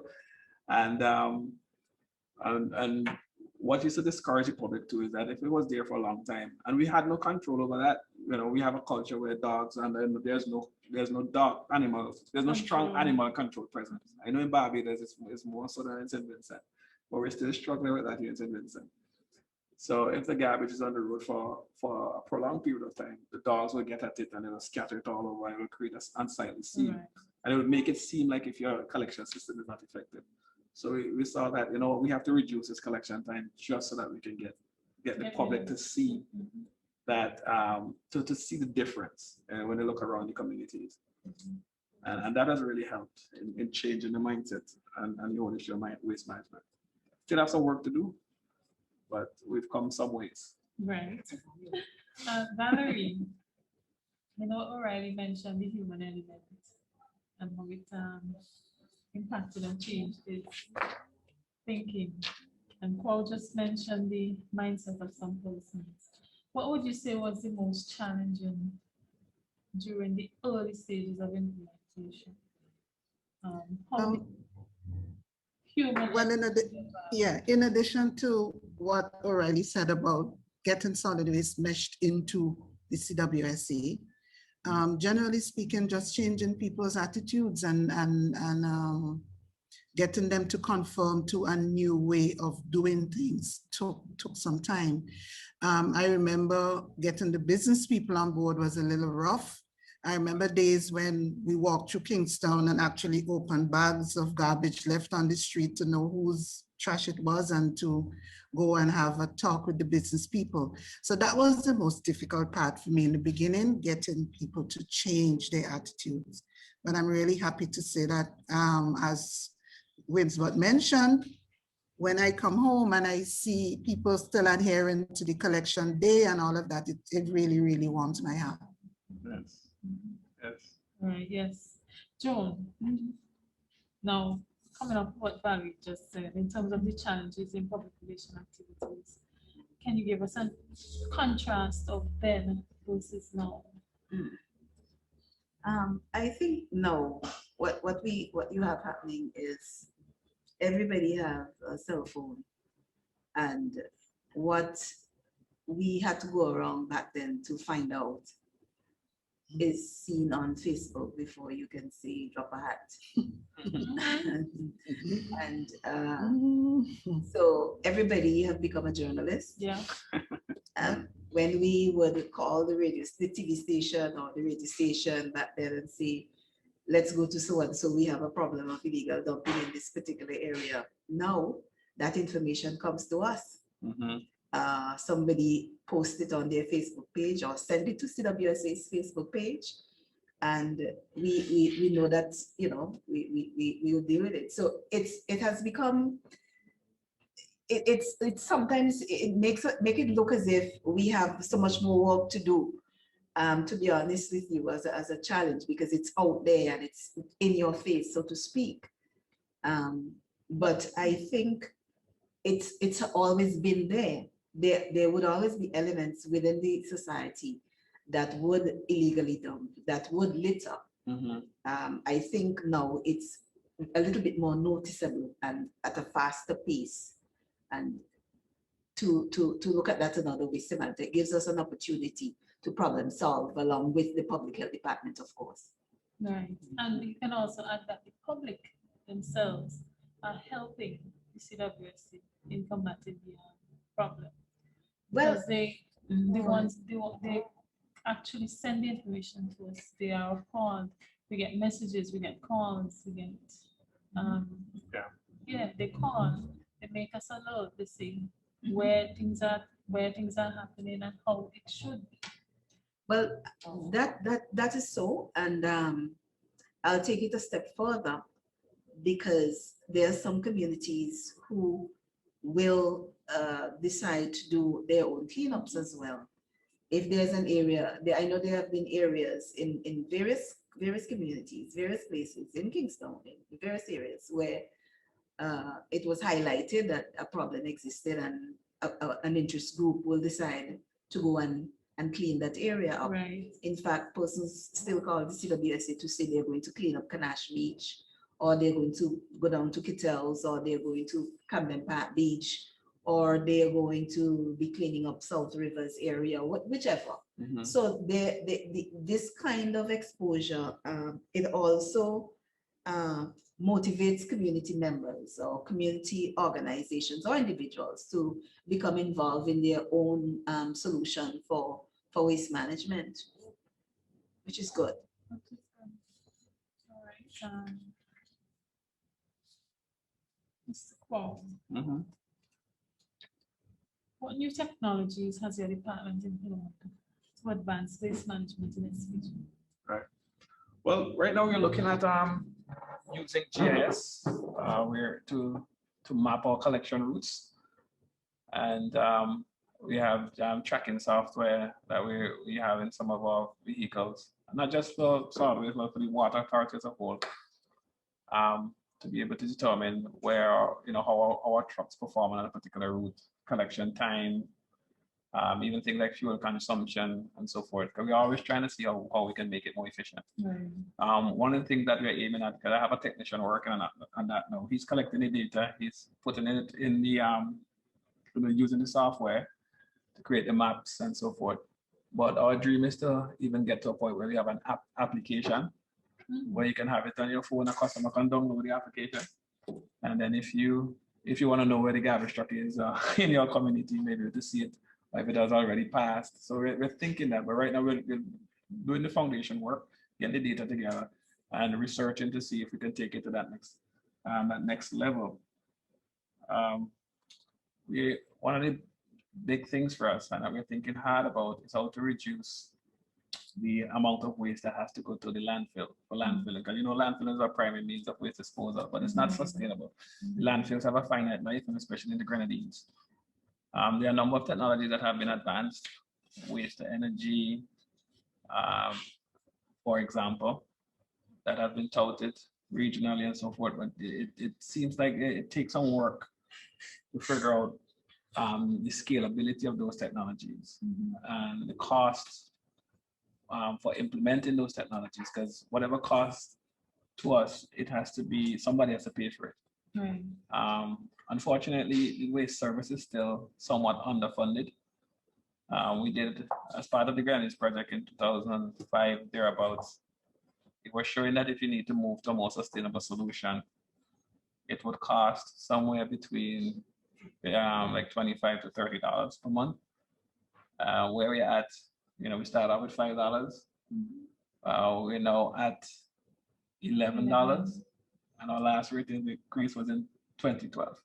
And what used to discourage the public too is that if it was there for a long time and we had no control over that, we have a culture where dogs, and then there's no dog animals, there's no strong animal control presence. I know in Barbados it's more so than in Saint Vincent, but we're still struggling with that here in Saint Vincent. So if the garbage is on the road for a prolonged period of time, the dogs will get at it and it will scatter it all over and it will create an unsightly scene. Right. And it would make it seem like if your collection system is not effective. So we saw that, we have to reduce this collection time just so that we can get the public to see that, to see the difference when they look around the communities. And that has really helped in changing the mindset and the ownership of waste management. Still have some work to do, but we've come some ways. Right. Valerie, O'Reilly mentioned the human element and how it impacted and changed his thinking. And Quow just mentioned the mindset of some persons. What would you say was the most challenging during the early stages of implementation? Well, in addition to what O'Reilly said about getting solid waste meshed into the CWSA, generally speaking, just changing people's attitudes and getting them to conform to a new way of doing things took some time. I remember getting the business people on board was a little rough. I remember days when we walked through Kingstown and actually opened bags of garbage left on the street to know whose trash it was and to go and have a talk with the business people. So that was the most difficult part for me in the beginning, getting people to change their attitudes. But I'm really happy to say that, as Winsbert mentioned, when I come home and I see people still adhering to the collection day and all of that, it really, really warms my heart. Yes. Yes. Right, yes. Joan, now coming up what Valerie just said in terms of the challenges in public relation activities, can you give us a contrast of then versus now? I think no. What you have happening is everybody have a cell phone, and what we had to go around back then to find out is seen on Facebook before you can say drop a hat. And so everybody have become a journalist. Yeah. When we would call the TV station or the radio station back then and say, let's go to so and so, we have a problem of illegal dumping in this particular area. Now that information comes to us. Somebody post it on their Facebook page or send it to CWSA's Facebook page, and we know that we will deal with it. So it has become it's sometimes it make it look as if we have so much more work to do. To be honest with you, as a challenge, because it's out there and it's in your face, so to speak. But I think it's always been there. There would always be elements within the society that would illegally dump, that would litter, I think now it's a little bit more noticeable and at a faster pace. And to look at that another way, Symantha, it gives us an opportunity to problem solve along with the public health department, of course. Right. And you can also add that the public themselves are helping the CWSC in combating the problem. Well, Because they actually send the information to us. They are called. We get messages, we get calls, we get they call, they make us alert, they see where things are happening and how it should be. well, that is so, and I'll take it a step further, because there are some communities who will decide to do their own cleanups as well. If there's an area, I know there have been areas in various communities, various places in Kingston, in various areas where it was highlighted that a problem existed, and an interest group will decide to go and clean that area up. Right. In fact, persons still call the CWSA to say they're going to clean up Canash Beach, or they're going to go down to Kittels, or they're going to Camden Park Beach, or they're going to be cleaning up South Rivers area, whichever. So this kind of exposure, it also motivates community members or community organizations or individuals to become involved in their own solution for waste management, which is good. All right. Mr. Quow, what new technologies has your department implemented to advance waste management in its region? Right. Well, right now we're looking at using GIS to map our collection routes, and we have tracking software that we have in some of our vehicles, not just for solid waste, but for the water authority as a whole, to be able to determine where how our trucks perform on a particular route, collection time, even things like fuel consumption and so forth. Because we're always trying to see how we can make it more efficient. Right. One of the things that we're aiming at, because I have a technician working on that now. He's collecting the data, he's putting it in the using the software to create the maps and so forth. But our dream is to even get to a point where we have an application where you can have it on your phone. A customer can download the application, and then if you want to know where the garbage truck is in your community, maybe to see it, or if it has already passed. So we're thinking that, but right now we're doing the foundation work, getting the data together, and researching to see if we can take it to that next level. One of the big things for us, and that we're thinking hard about, is how to reduce the amount of waste that has to go to the landfill for landfilling. Because landfill is our primary means of waste disposal, but it's not sustainable. The landfills have a finite life, and especially in the Grenadines. There are a number of technologies that have been advanced, waste to energy, for example, that have been touted regionally and so forth, but it seems like it takes some work to figure out the scalability of those technologies and the costs for implementing those technologies, because whatever costs to us, somebody has to pay for it. Right. Unfortunately, the waste service is still somewhat underfunded. We did, as part of the Grenadines project in 2005, thereabouts, it was showing that if you need to move to a more sustainable solution, it would cost somewhere between like $25 to $30 per month. Where we're at, we started out with $5. We're now at $11, and our last rate increase was in 2012.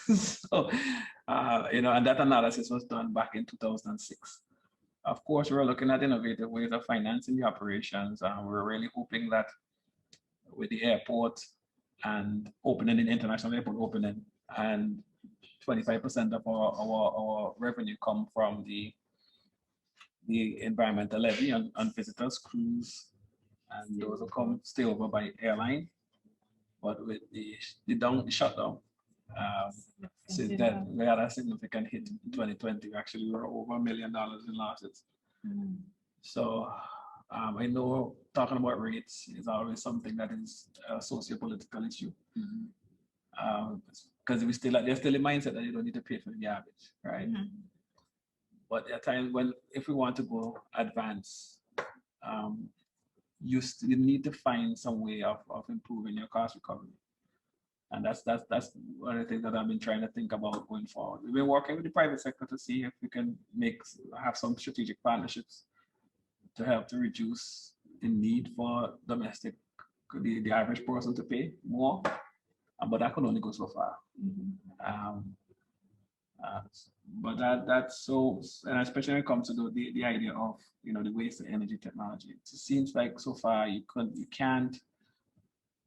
So, and that analysis was done back in 2006. Of course, we're looking at innovative ways of financing the operations. We're really hoping that with the airport and opening in international airport opening, and 25% of our revenue come from the environmental levy on visitors, crews, and those who stay over by airline. But with the shutdown, since that we had a significant hit in 2020. Actually, we were over $1 million in losses. So I know talking about rates is always something that is a socio-political issue. Because there's still a mindset that you don't need to pay for the garbage, right? But at times if we want to go advance, you still need to find some way of improving your cost recovery. And that's one of the things that I've been trying to think about going forward. We've been working with the private sector to see if we can have some strategic partnerships to help to reduce the need for the average person to pay more, but that could only go so far. But that's so, and especially when it comes to the idea of the waste to energy technology. It seems like so far you can't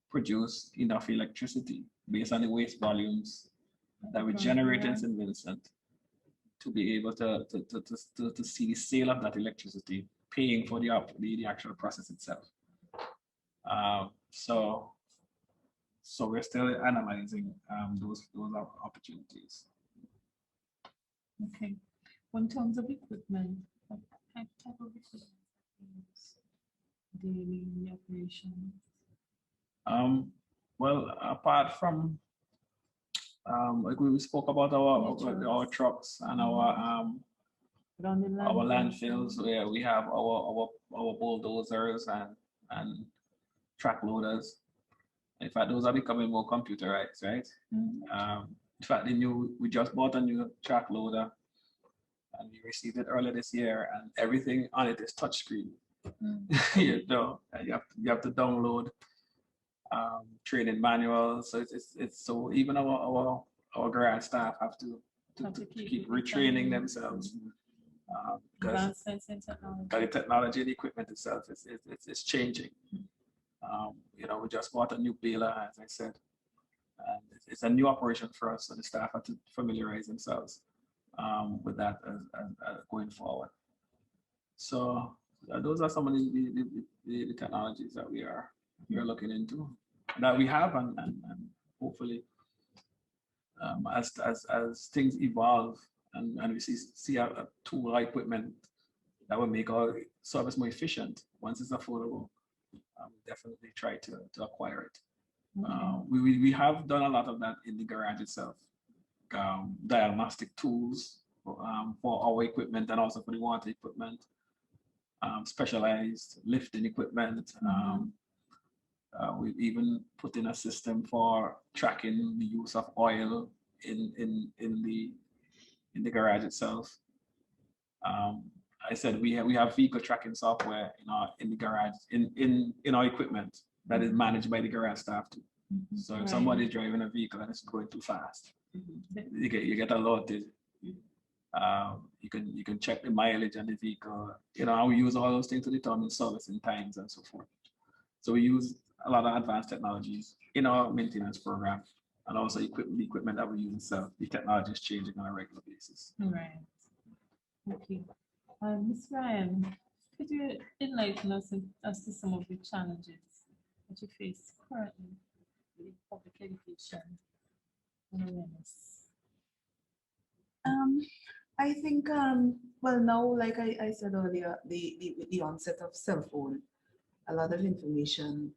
produce enough electricity based on the waste volumes that we generate in Saint Vincent to be able to see the sale of that electricity paying for the actual process itself. So we're still analyzing those opportunities. Okay. In terms of equipment, what type of equipment do you use daily in the operation? Well, apart from like we spoke about our trucks and our landfills, where we have our bulldozers and track loaders. In fact, those are becoming more computerized, right? In fact, we just bought a new track loader, and we received it earlier this year, and everything on it is touchscreen. You have to download training manuals. So it's so even our grad staff have to keep retraining themselves. Because the technology and the equipment itself is changing. We just bought a new baler, as I said, and it's a new operation for us, so the staff have to familiarize themselves with that as going forward. So those are some of the technologies that we are looking into, that we have, and hopefully as things evolve and we see a tool or equipment that will make our service more efficient once it's affordable, definitely try to acquire it. We have done a lot of that in the garage itself. Diagnostic tools for our equipment and also for the water equipment, specialized lifting equipment. We've even put in a system for tracking the use of oil in the garage itself. I said we have vehicle tracking software in the garage in our equipment that is managed by the garage staff too. So if somebody is driving a vehicle and it's going too fast, you get alerted. You can check the mileage on the vehicle. And we use all those things to determine servicing times and so forth. So we use a lot of advanced technologies in our maintenance program, and also the equipment that we use itself. The technology is changing on a regular basis. Right. Okay. Ms. Ryan, could you enlighten us as to some of the challenges that you face currently with public education and awareness? I think, well, now, like I said earlier, the onset of cell phone, a lot of information,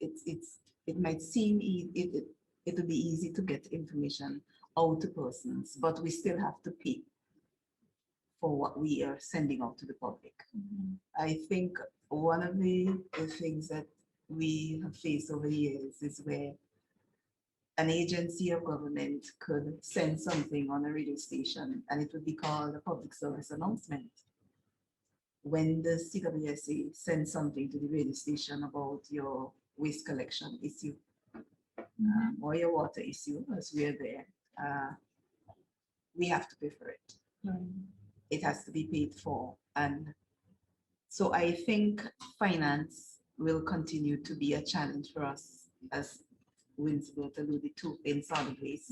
it might seem it will be easy to get information out to persons, but we still have to pay for what we are sending out to the public. I think one of the things that we have faced over the years is where an agency of government could send something on a radio station and it would be called a public service announcement. When the CWSA sends something to the radio station about your waste collection issue or your water issue, as we are there, we have to pay for it. It has to be paid for. And so I think finance will continue to be a challenge for us, as Winsbert alluded to, in solid waste,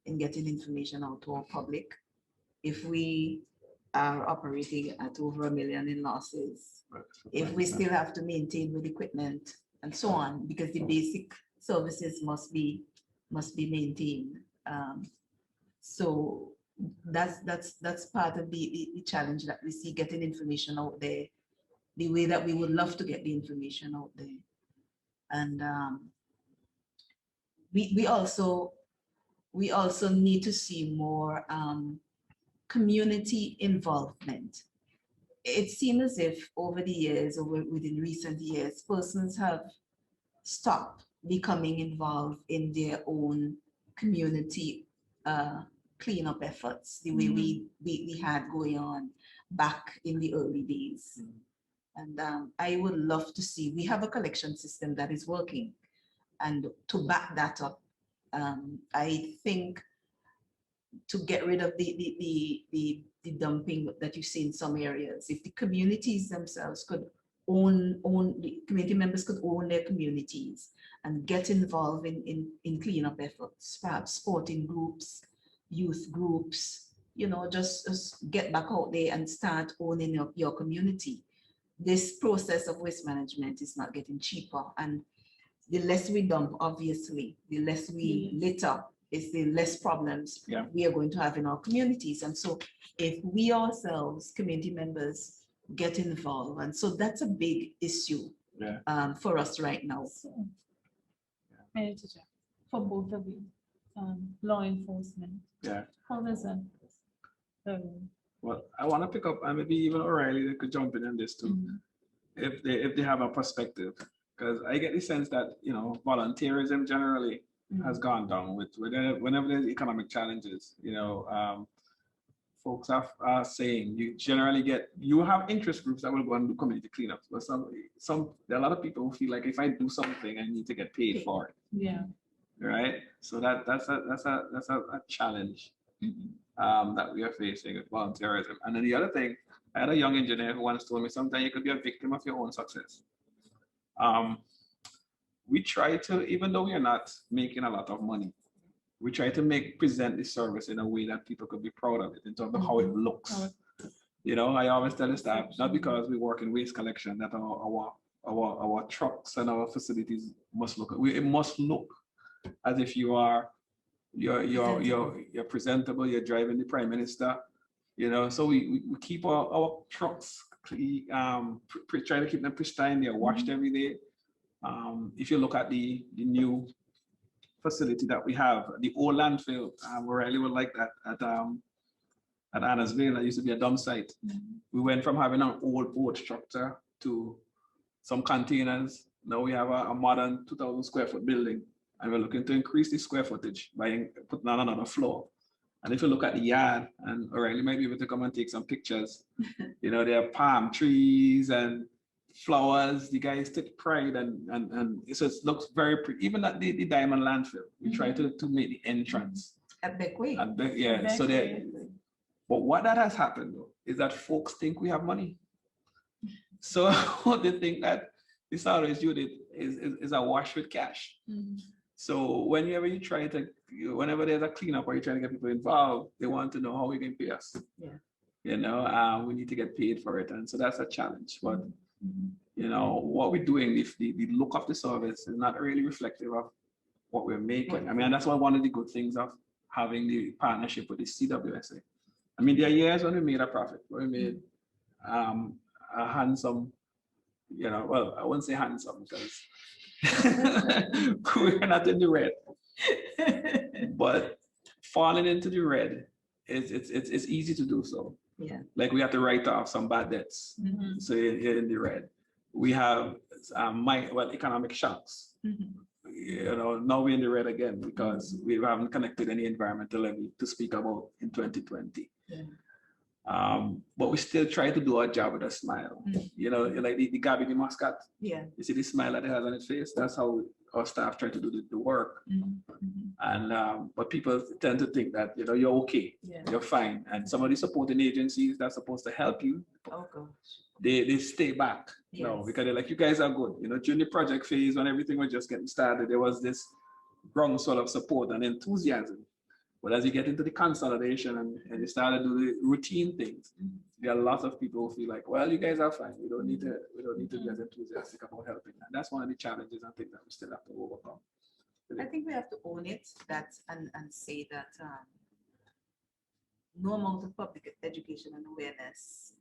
in getting information out to our public. If we are operating at over $1 million in losses, if we still have to maintain with equipment and so on, because the basic services must be maintained. So that's part of the challenge that we see, getting information out there the way that we would love to get the information out there. And we also need to see more community involvement. It seems as if over the years, or within recent years, persons have stopped becoming involved in their own community cleanup efforts, the way we had going on back in the early days. And I would love to see, we have a collection system that is working, and to back that up, I think to get rid of the dumping that you see in some areas, if the communities themselves could own the community members could own their communities and get involved in cleanup efforts, perhaps sporting groups, youth groups, you know, just get back out there and start owning your community. This process of waste management is not getting cheaper, and the less we dump, obviously, the less we litter, is the less problems we are going to have in our communities. And so if we ourselves, community members, get involved, and so that's a big issue for us right now. So, for both of you, law enforcement. How does that? Well, I want to pick up, and maybe even O'Reilly, they could jump in on this too, if they have a perspective, because I get the sense that, you know, volunteerism generally has gone down whenever there's economic challenges. You know, folks are saying you have interest groups that will go and do community cleanups, but there are a lot of people who feel like if I do something, I need to get paid for it. Yeah. Right. So that's a challenge that we are facing with volunteerism. And then the other thing, I had a young engineer who once told me sometimes you could be a victim of your own success. We try to, even though we are not making a lot of money, we try to present the service in a way that people could be proud of it in terms of how it looks. You know, I always tell the staff, not because we work in waste collection, that our trucks and our facilities must look. It must look as if you're presentable. You're driving the prime minister. You know, so we keep our trucks try to keep them pristine. They're washed every day. If you look at the new facility that we have, the old landfill, O'Reilly would like that at Annesville. That used to be a dump site. We went from having an old boat structure to some containers. Now we have a modern 2,000 square foot building, and we're looking to increase the square footage by putting on another floor. And if you look at the yard, and O'Reilly might be able to come and take some pictures, you know, there are palm trees and flowers. The guys take pride, and so it looks very pretty. Even at the Diamond landfill, we try to make the entrance. At Beckway. So that. But what that has happened though is that folks think we have money. So they think that the salvage unit is a wash with cash. So whenever there's a cleanup or you're trying to get people involved, they want to know how we can pay us. You know, we need to get paid for it. And so that's a challenge. But, you know, what we're doing, if the look of the service is not really reflective of what we're making. I mean, that's one of the good things of having the partnership with the CWSA. I mean, there are years when we made a profit, when we made a handsome, you know, well, I wouldn't say handsome because we're not in the red. But falling into the red, it's easy to do so. Like we have to write off some bad debts. So you're in the red. We have economic shocks. You know, now we're in the red again because we haven't connected any environmental levy to speak about in 2020. But we still try to do our job with a smile. You know, like the Gabby the mascot. You see the smile that it has on its face? That's how our staff try to do the work. And but people tend to think that, you know, you're okay, you're fine. And some of the supporting agencies that's supposed to help you, they stay back. No, because they're like, you guys are good. You know, during the project phase when everything was just getting started, there was this groundswell of support and enthusiasm. But as you get into the consolidation and you start to do the routine things, there are lots of people who feel like, well, you guys are fine. We don't need to be as enthusiastic about helping. And that's one of the challenges I think that we still have to overcome. I think we have to own it, and say that no amount of public education and awareness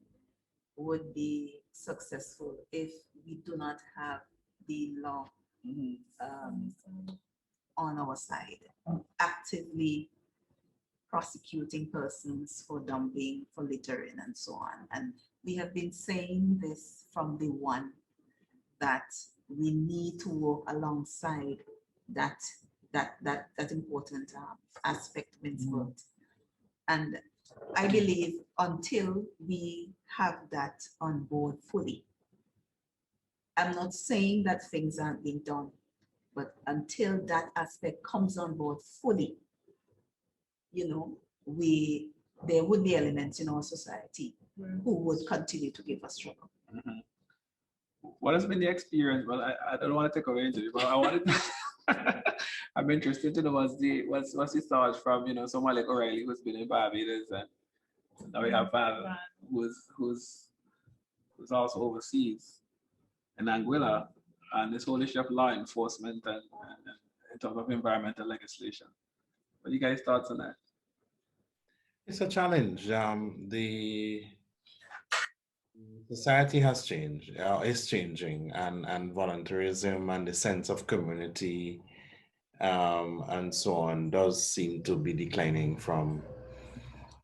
would be successful if we do not have the law on our side, actively prosecuting persons for dumping, for littering, and so on. And we have been saying this from the one that we need to work alongside that important aspect, Winsbert. And I believe until we have that on board fully, I'm not saying that things aren't being done, but until that aspect comes on board fully, you know, there would be elements in our society who would continue to give us trouble. What has been the experience? Well, I don't want to take away into it, but I wanted to, I'm interested to know what's the thoughts from, you know, someone like O'Reilly who's been in Barbados, and now we have Val who's also overseas in Anguilla, and this whole issue of law enforcement and in terms of environmental legislation. What are you guys' thoughts on that? It's a challenge. The society has changed, is changing, and voluntarism and the sense of community and so on does seem to be declining from,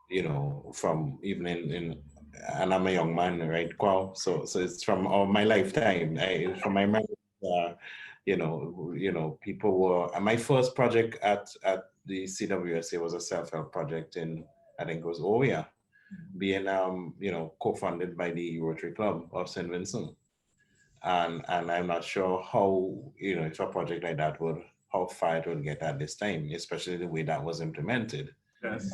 you know, from even in and I'm a young man, right, Quow? So it's from all my lifetime. From my memory, people were. My first project at the CWSA was a self-help project in, I think it was Oya, being co-funded by the Rotary Club of Saint Vincent, and I'm not sure how, if a project like that would, how far it would get at this time, especially the way that was implemented. Yes.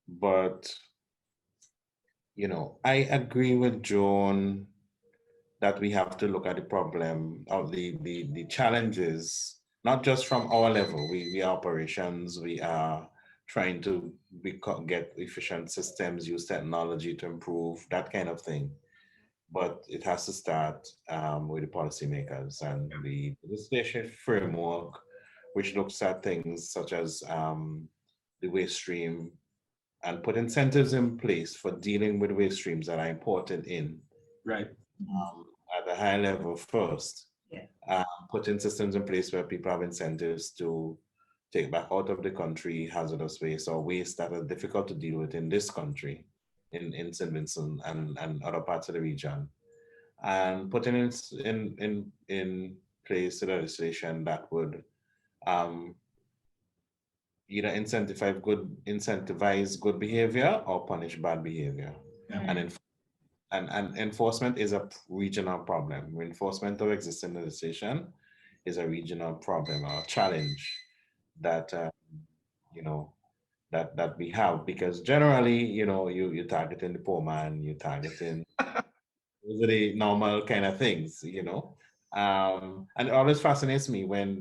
But I agree with Joan that we have to look at the problem of the challenges, not just from our level. We are operations, we are trying to get efficient systems, use technology to improve, that kind of thing. But it has to start with the policymakers and the legislation framework, which looks at things such as the waste stream, and put incentives in place for dealing with waste streams that are imported in. Right. At a high level first. Yeah. Putting systems in place where people have incentives to take back out of the country hazardous waste or waste that are difficult to deal with in this country, in Saint Vincent and other parts of the region. And putting in place legislation that would either incentivize good behavior or punish bad behavior. And enforcement is a regional problem. Enforcement of existing legislation is a regional problem or challenge that that we have, because generally, you're targeting the poor man, you're targeting those are the normal kind of things, and it always fascinates me when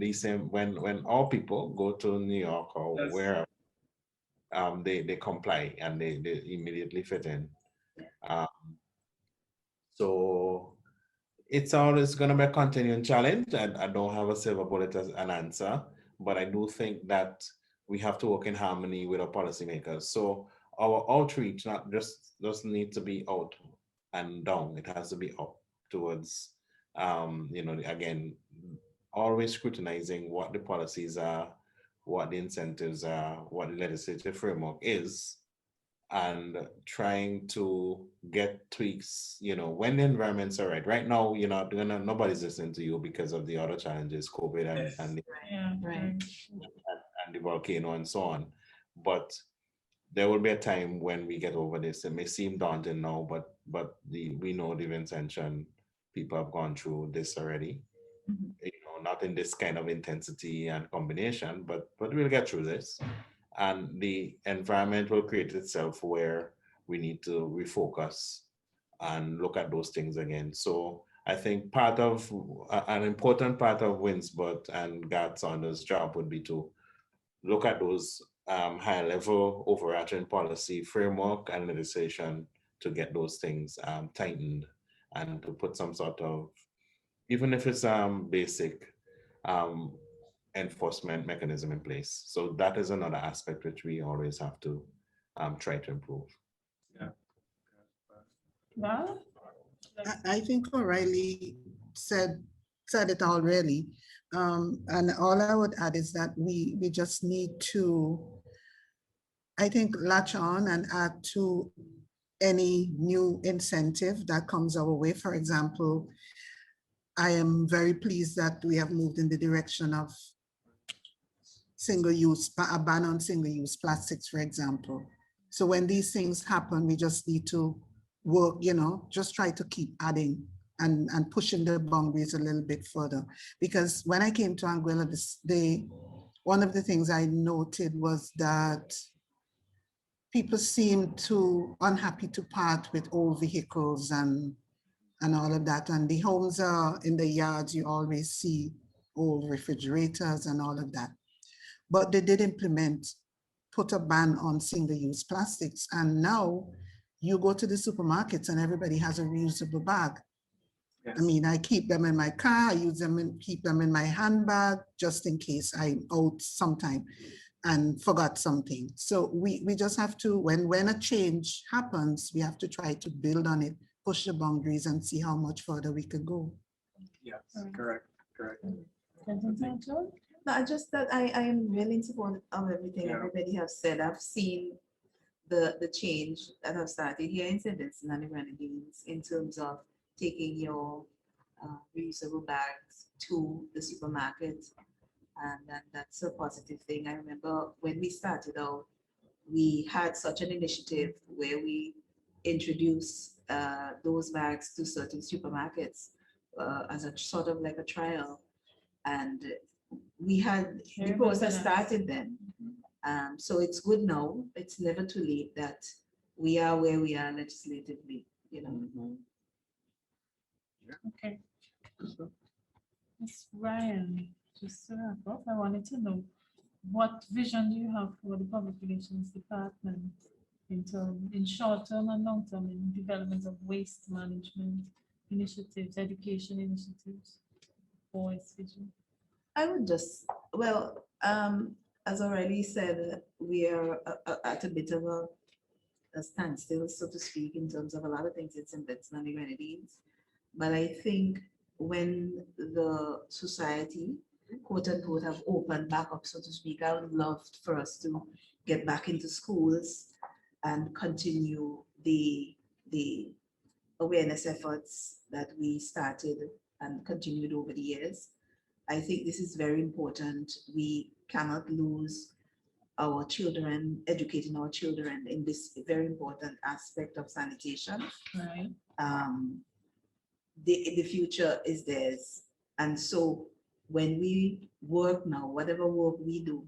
when all people go to New York or wherever, they comply and they immediately fit in. So it's always going to be a continuing challenge, and I don't have a silver bullet as an answer, but I do think that we have to work in harmony with our policymakers. So our outreach not just doesn't need to be out and down; it has to be up towards, again, always scrutinizing what the policies are, what the incentives are, what the legislative framework is, and trying to get tweaks, when the environments are right. Right now, nobody's listening to you because of the other challenges, COVID and the volcano and so on. But there will be a time when we get over this. It may seem daunting now, but we know the intention. People have gone through this already. Not in this kind of intensity and combination, but we'll get through this. And the environment will create itself where we need to refocus and look at those things again. So I think an important part of Winsbert and Gad Saunders' job would be to look at those high level overarching policy framework and legislation to get those things tightened, and to put some sort of, even if it's basic enforcement mechanism in place. So that is another aspect which we always have to try to improve. Yeah. Well, I think O'Reilly said it all really. And all I would add is that we just need to, I think, latch on and add to any new incentive that comes our way. For example, I am very pleased that we have moved in the direction of single-use, a ban on single-use plastics, for example. So when these things happen, we just need to work, just try to keep adding and pushing the boundaries a little bit further. Because when I came to Anguilla this day, one of the things I noted was that people seem too unhappy to part with old vehicles and all of that. And the homes are in the yards, you always see old refrigerators and all of that. But they did put a ban on single-use plastics. And now you go to the supermarkets and everybody has a reusable bag. Yes. I mean, I keep them in my car, I use them and keep them in my handbag just in case I'm out sometime and forgot something. So we just have to, when a change happens, we have to try to build on it, push the boundaries and see how much further we can go. Yes, correct. No, I just that I am really in support of everything everybody has said. I've seen the change that have started here in Saint Vincent and the Grenadines in terms of taking your reusable bags to the supermarket, and that's a positive thing. I remember when we started out, we had such an initiative where we introduced those bags to certain supermarkets as a sort of like a trial, and we had the process started then. So it's good now. It's never too late that we are where we are legislatively, okay. Ms. Ryan, just to wrap up, I wanted to know what vision do you have for the public relations department in short term and long term in development of waste management initiatives, education initiatives, for its vision? I would just, well, as already said, we are at a bit of a standstill, so to speak, in terms of a lot of things in Saint Vincent and the Grenadines. But I think when the society, quote unquote, have opened back up, so to speak, I would love for us to get back into schools and continue the awareness efforts that we started and continued over the years. I think this is very important. We cannot lose our children, educating our children in this very important aspect of sanitation. Right. The future is theirs. And so when we work now, whatever work we do,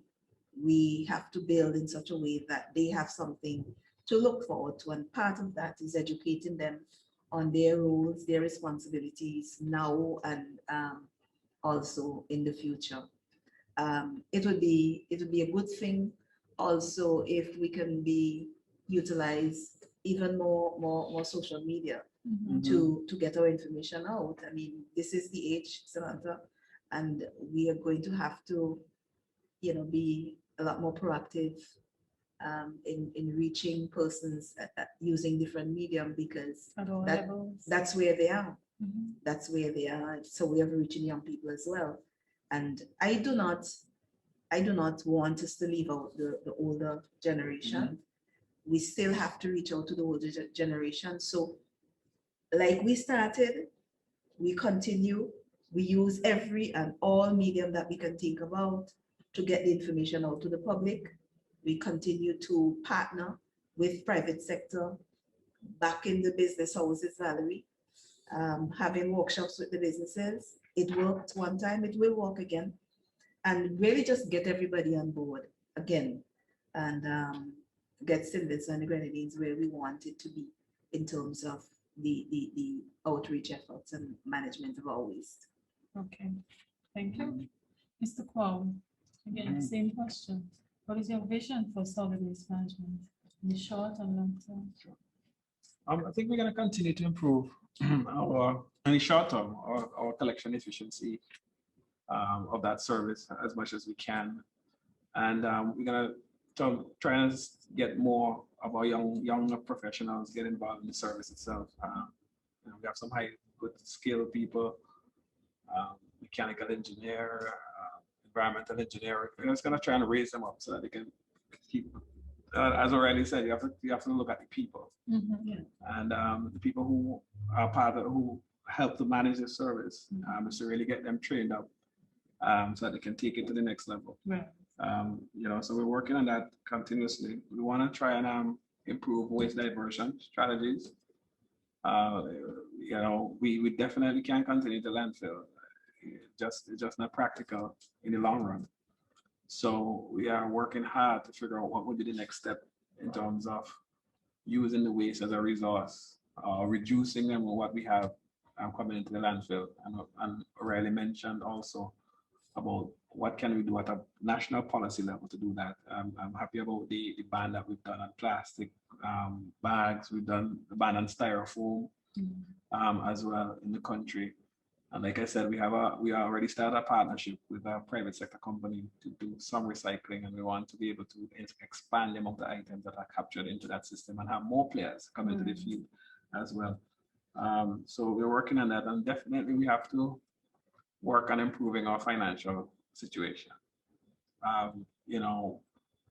we have to build in such a way that they have something to look forward to. And part of that is educating them on their roles, their responsibilities now and also in the future. It would be a good thing also if we can be utilized even more social media to get our information out. I mean, this is the age, Symantha, and we are going to have to, be a lot more proactive in reaching persons using different medium, because that's where they are. That's where they are. So we are reaching young people as well. And I do not want us to leave out the older generation. We still have to reach out to the older generation. So like we started, we continue, we use every and all medium that we can think about to get the information out to the public. We continue to partner with private sector, back in the business houses, Valerie, having workshops with the businesses. It worked one time, it will work again. And really just get everybody on board again, and get Saint Vincent and the Grenadines where we want it to be in terms of the outreach efforts and management of our waste. Okay, thank you. Mr. Quow, again, same question. What is your vision for solid waste management in the short and long term? I think we're going to continue to improve in the short term, our collection efficiency of that service as much as we can. And we're going to to try and get more of our young professionals get involved in the service itself. You know, we have some good skilled people, mechanical engineer, environmental engineer. We're just gonna try and raise them up so that they can keep. As already said, you have to look at the people, and the people who are part of who help to manage the service, is to really get them trained up, so that they can take it to the next level. Right. You know, so we're working on that continuously. We want to try and improve waste diversion strategies. You know, we definitely can't continue to landfill. It's just not practical in the long run. So we are working hard to figure out what would be the next step in terms of using the waste as a resource, reducing them with what we have coming into the landfill. And O'Reilly mentioned also about what can we do at a national policy level to do that. I'm happy about the ban that we've done on plastic bags. We've done the ban on styrofoam as well in the country. And like I said, we already started a partnership with a private sector company to do some recycling, and we want to be able to expand the amount of items that are captured into that system and have more players come into the field as well. So we're working on that, and definitely we have to work on improving our financial situation. You know,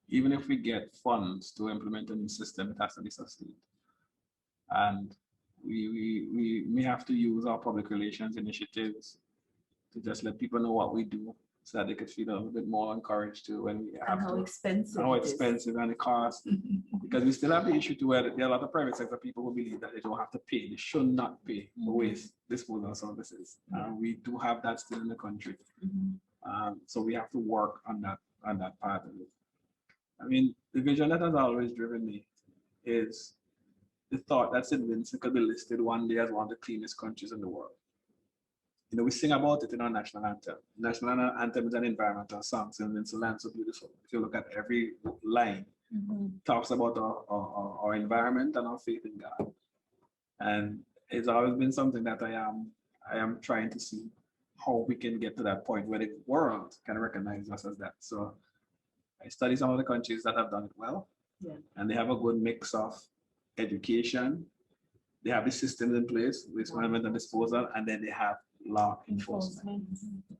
even if we get funds to implement a new system, it has to be sustained. And we may have to use our public relations initiatives to just let people know what we do so that they could feel a little bit more encouraged to when we have And how expensive how it is. expensive and the cost. Because we still have the issue to where there are a lot of private sector people who believe that they don't have to pay, they should not pay for waste disposal services. We do have that still in the country. So we have to work on that part of it. I mean, the vision that has always driven me is the thought that Saint Vincent could be listed one day as one of the cleanest countries in the world. You know, we sing about it in our national anthem. National anthem is an environmental song, Saint Vincent land so beautiful. If you look at every line, talks about our environment and our faith in God. And it's always been something that I am trying to see how we can get to that point where the world can recognize us as that. So I study some of the countries that have done it well, and they have a good mix of education, they have the systems in place, waste management and disposal, and then they have law enforcement.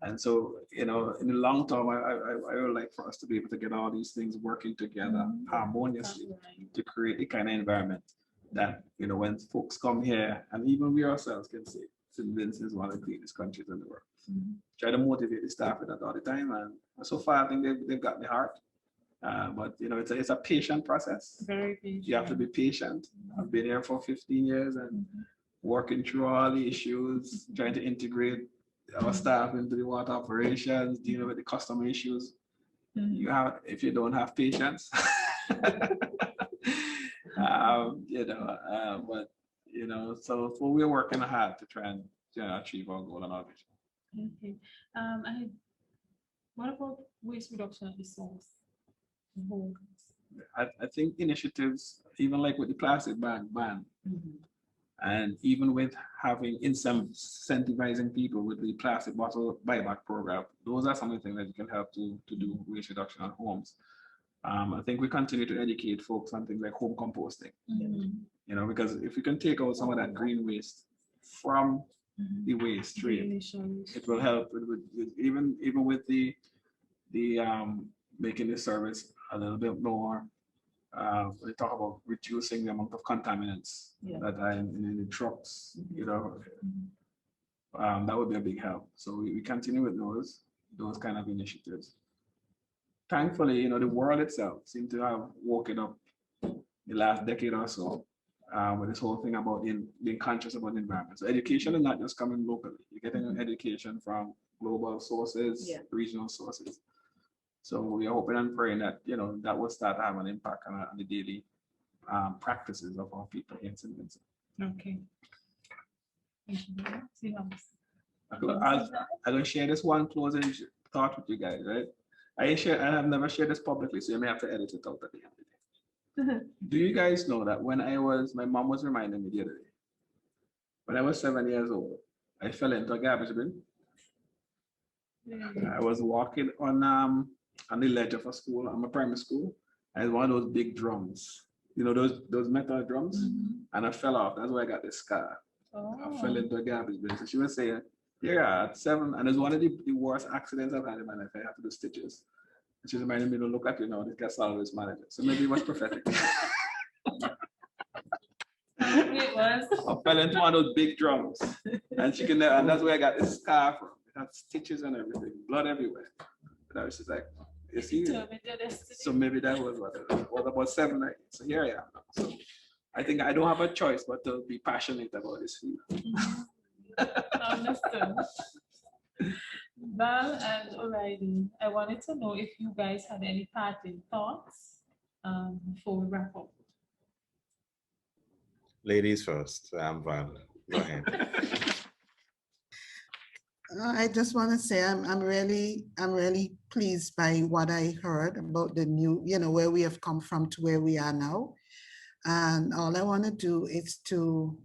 And so, you know, in the long term, I would like for us to be able to get all these things working together harmoniously to create a kind of environment that, you know, when folks come here, and even we ourselves can say, Saint Vincent is one of the cleanest countries in the world. Try to motivate the staff with that all the time, and so far I think they've got the heart. But you know, it's a patient process. Very patient. You have to be patient. I've been here for 15 years and working through all the issues, trying to integrate our staff into the water operations, dealing with the customer issues. You have, if you don't have patience, you know, but you know, so we're working hard to try and achieve our goal and our vision. Okay. What about waste reduction at the source? I think initiatives, even like with the plastic bag ban, and even with having incentivizing people with the plastic bottle buyback program, those are some of the things that you can help to do waste reduction at homes. I think we continue to educate folks on things like home composting, you know, because if we can take out some of that green waste from the waste stream, it will help with even with the making the service a little bit more. We talk about reducing the amount of contaminants that are in the trucks, you know, that would be a big help. So we continue with those kind of initiatives. Thankfully, you know, the world itself seems to have woken up the last decade or so with this whole thing about being conscious about the environment. So education is not just coming locally. You're getting education from global sources, regional sources. So we are hoping and praying that, you know, that will start to have an impact on the daily practices of our people here in Saint Vincent. Okay. Thank you very much. I'm going to share this one closing thought with you guys, right? I have never shared this publicly, so you may have to edit it out at the end of the day. Do you guys know that when my mom was reminding me the other day, when I was 7 years old, I fell into a garbage bin. I was walking on the ledge of a school, I'm a primary school, I had one of those big drums, you know, those metal drums, and I fell off. That's why I got the scar. I fell into a garbage bin. So she was saying, yeah, at 7, and it's one of the worst accidents I've had in my life. I had to do stitches. And she reminded me to look at you now, this guy's Salid's manager. So maybe it was prophetic. It was. I fell into one of those big drums, and she can, and that's where I got this scar from. It had stitches and everything, blood everywhere. And I was just like, you see, so maybe that was what it was about 7 or 8. So here I am now. So I think I don't have a choice but to be passionate about this field. Understood. Val and O'Reilly, I wanted to know if you guys had any parting thoughts before we wrap up. Ladies first. I'm Val. Go ahead. I just want to say I'm really pleased by what I heard about the new, where we have come from to where we are now. And all I want to do is to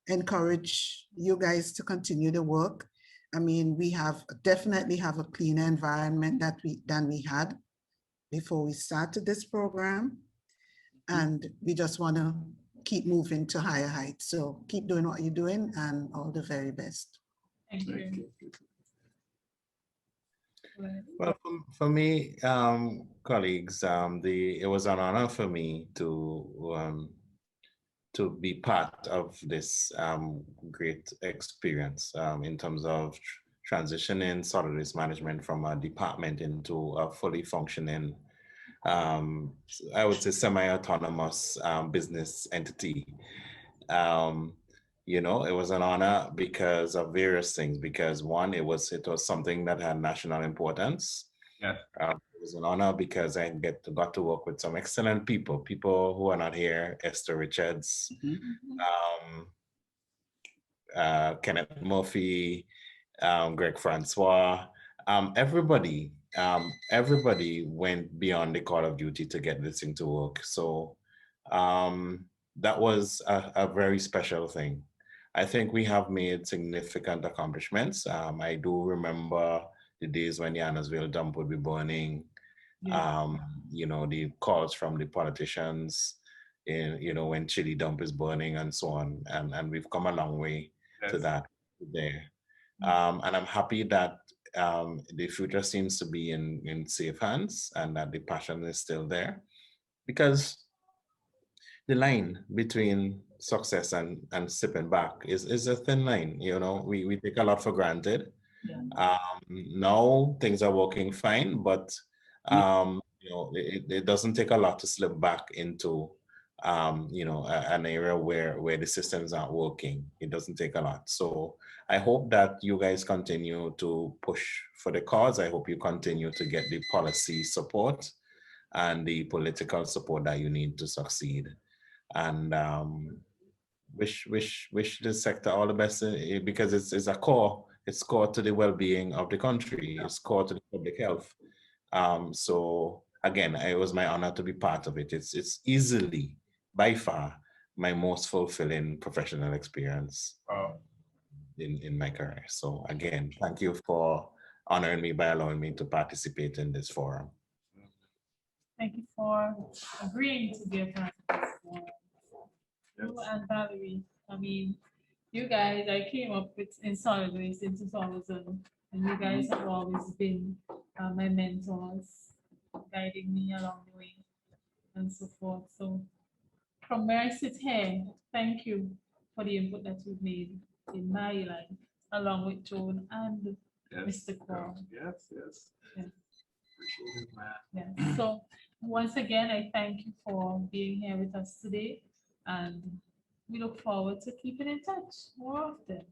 encourage you guys to continue the work. I mean, we definitely have a cleaner environment than we had before we started this program. And we just want to keep moving to higher heights. So keep doing what you're doing, and all the very best. Thank you. Well, for me, colleagues, it was an honor for me to be part of this great experience in terms of transitioning solid waste management from a department into a fully functioning, I would say, semi-autonomous business entity. It was an honor because of various things. Because one, it was something that had national importance. Yeah. It was an honor because I got to work with some excellent people who are not here: Esther Richards, Kenneth Murphy, Greg Francois. Everybody went beyond the call of duty to get this thing to work. So that was a very special thing. I think we have made significant accomplishments. I do remember the days when the Annesville dump would be burning. Yeah. The calls from the politicians, when Chili dump is burning and so on. And we've come a long way to that there. And I'm happy that the future seems to be in safe hands, and that the passion is still there, because the line between success and sipping back is a thin line. We take a lot for granted. Yeah. Now things are working fine, but it doesn't take a lot to slip back into an area where the systems aren't working. It doesn't take a lot. So I hope that you guys continue to push for the cause. I hope you continue to get the policy support and the political support that you need to succeed. And wish this sector all the best, because it's core to the well-being of the country. It's core to the public health. So again, it was my honor to be part of it. It's easily, by far, my most fulfilling professional experience in my career. So again, thank you for honoring me by allowing me to participate in this forum. Thank you for agreeing to be a part of this forum. You and Valerie, I mean, you guys, I came up in solid waste in 2000, and you guys have always been my mentors, guiding me along the way and so forth. So from where I sit here, thank you for the input that you've made in my life, along with Joan and Mr. Quow. Yes. Appreciate it, man. Yes. So once again, I thank you for being here with us today, and we look forward to keeping in touch more often.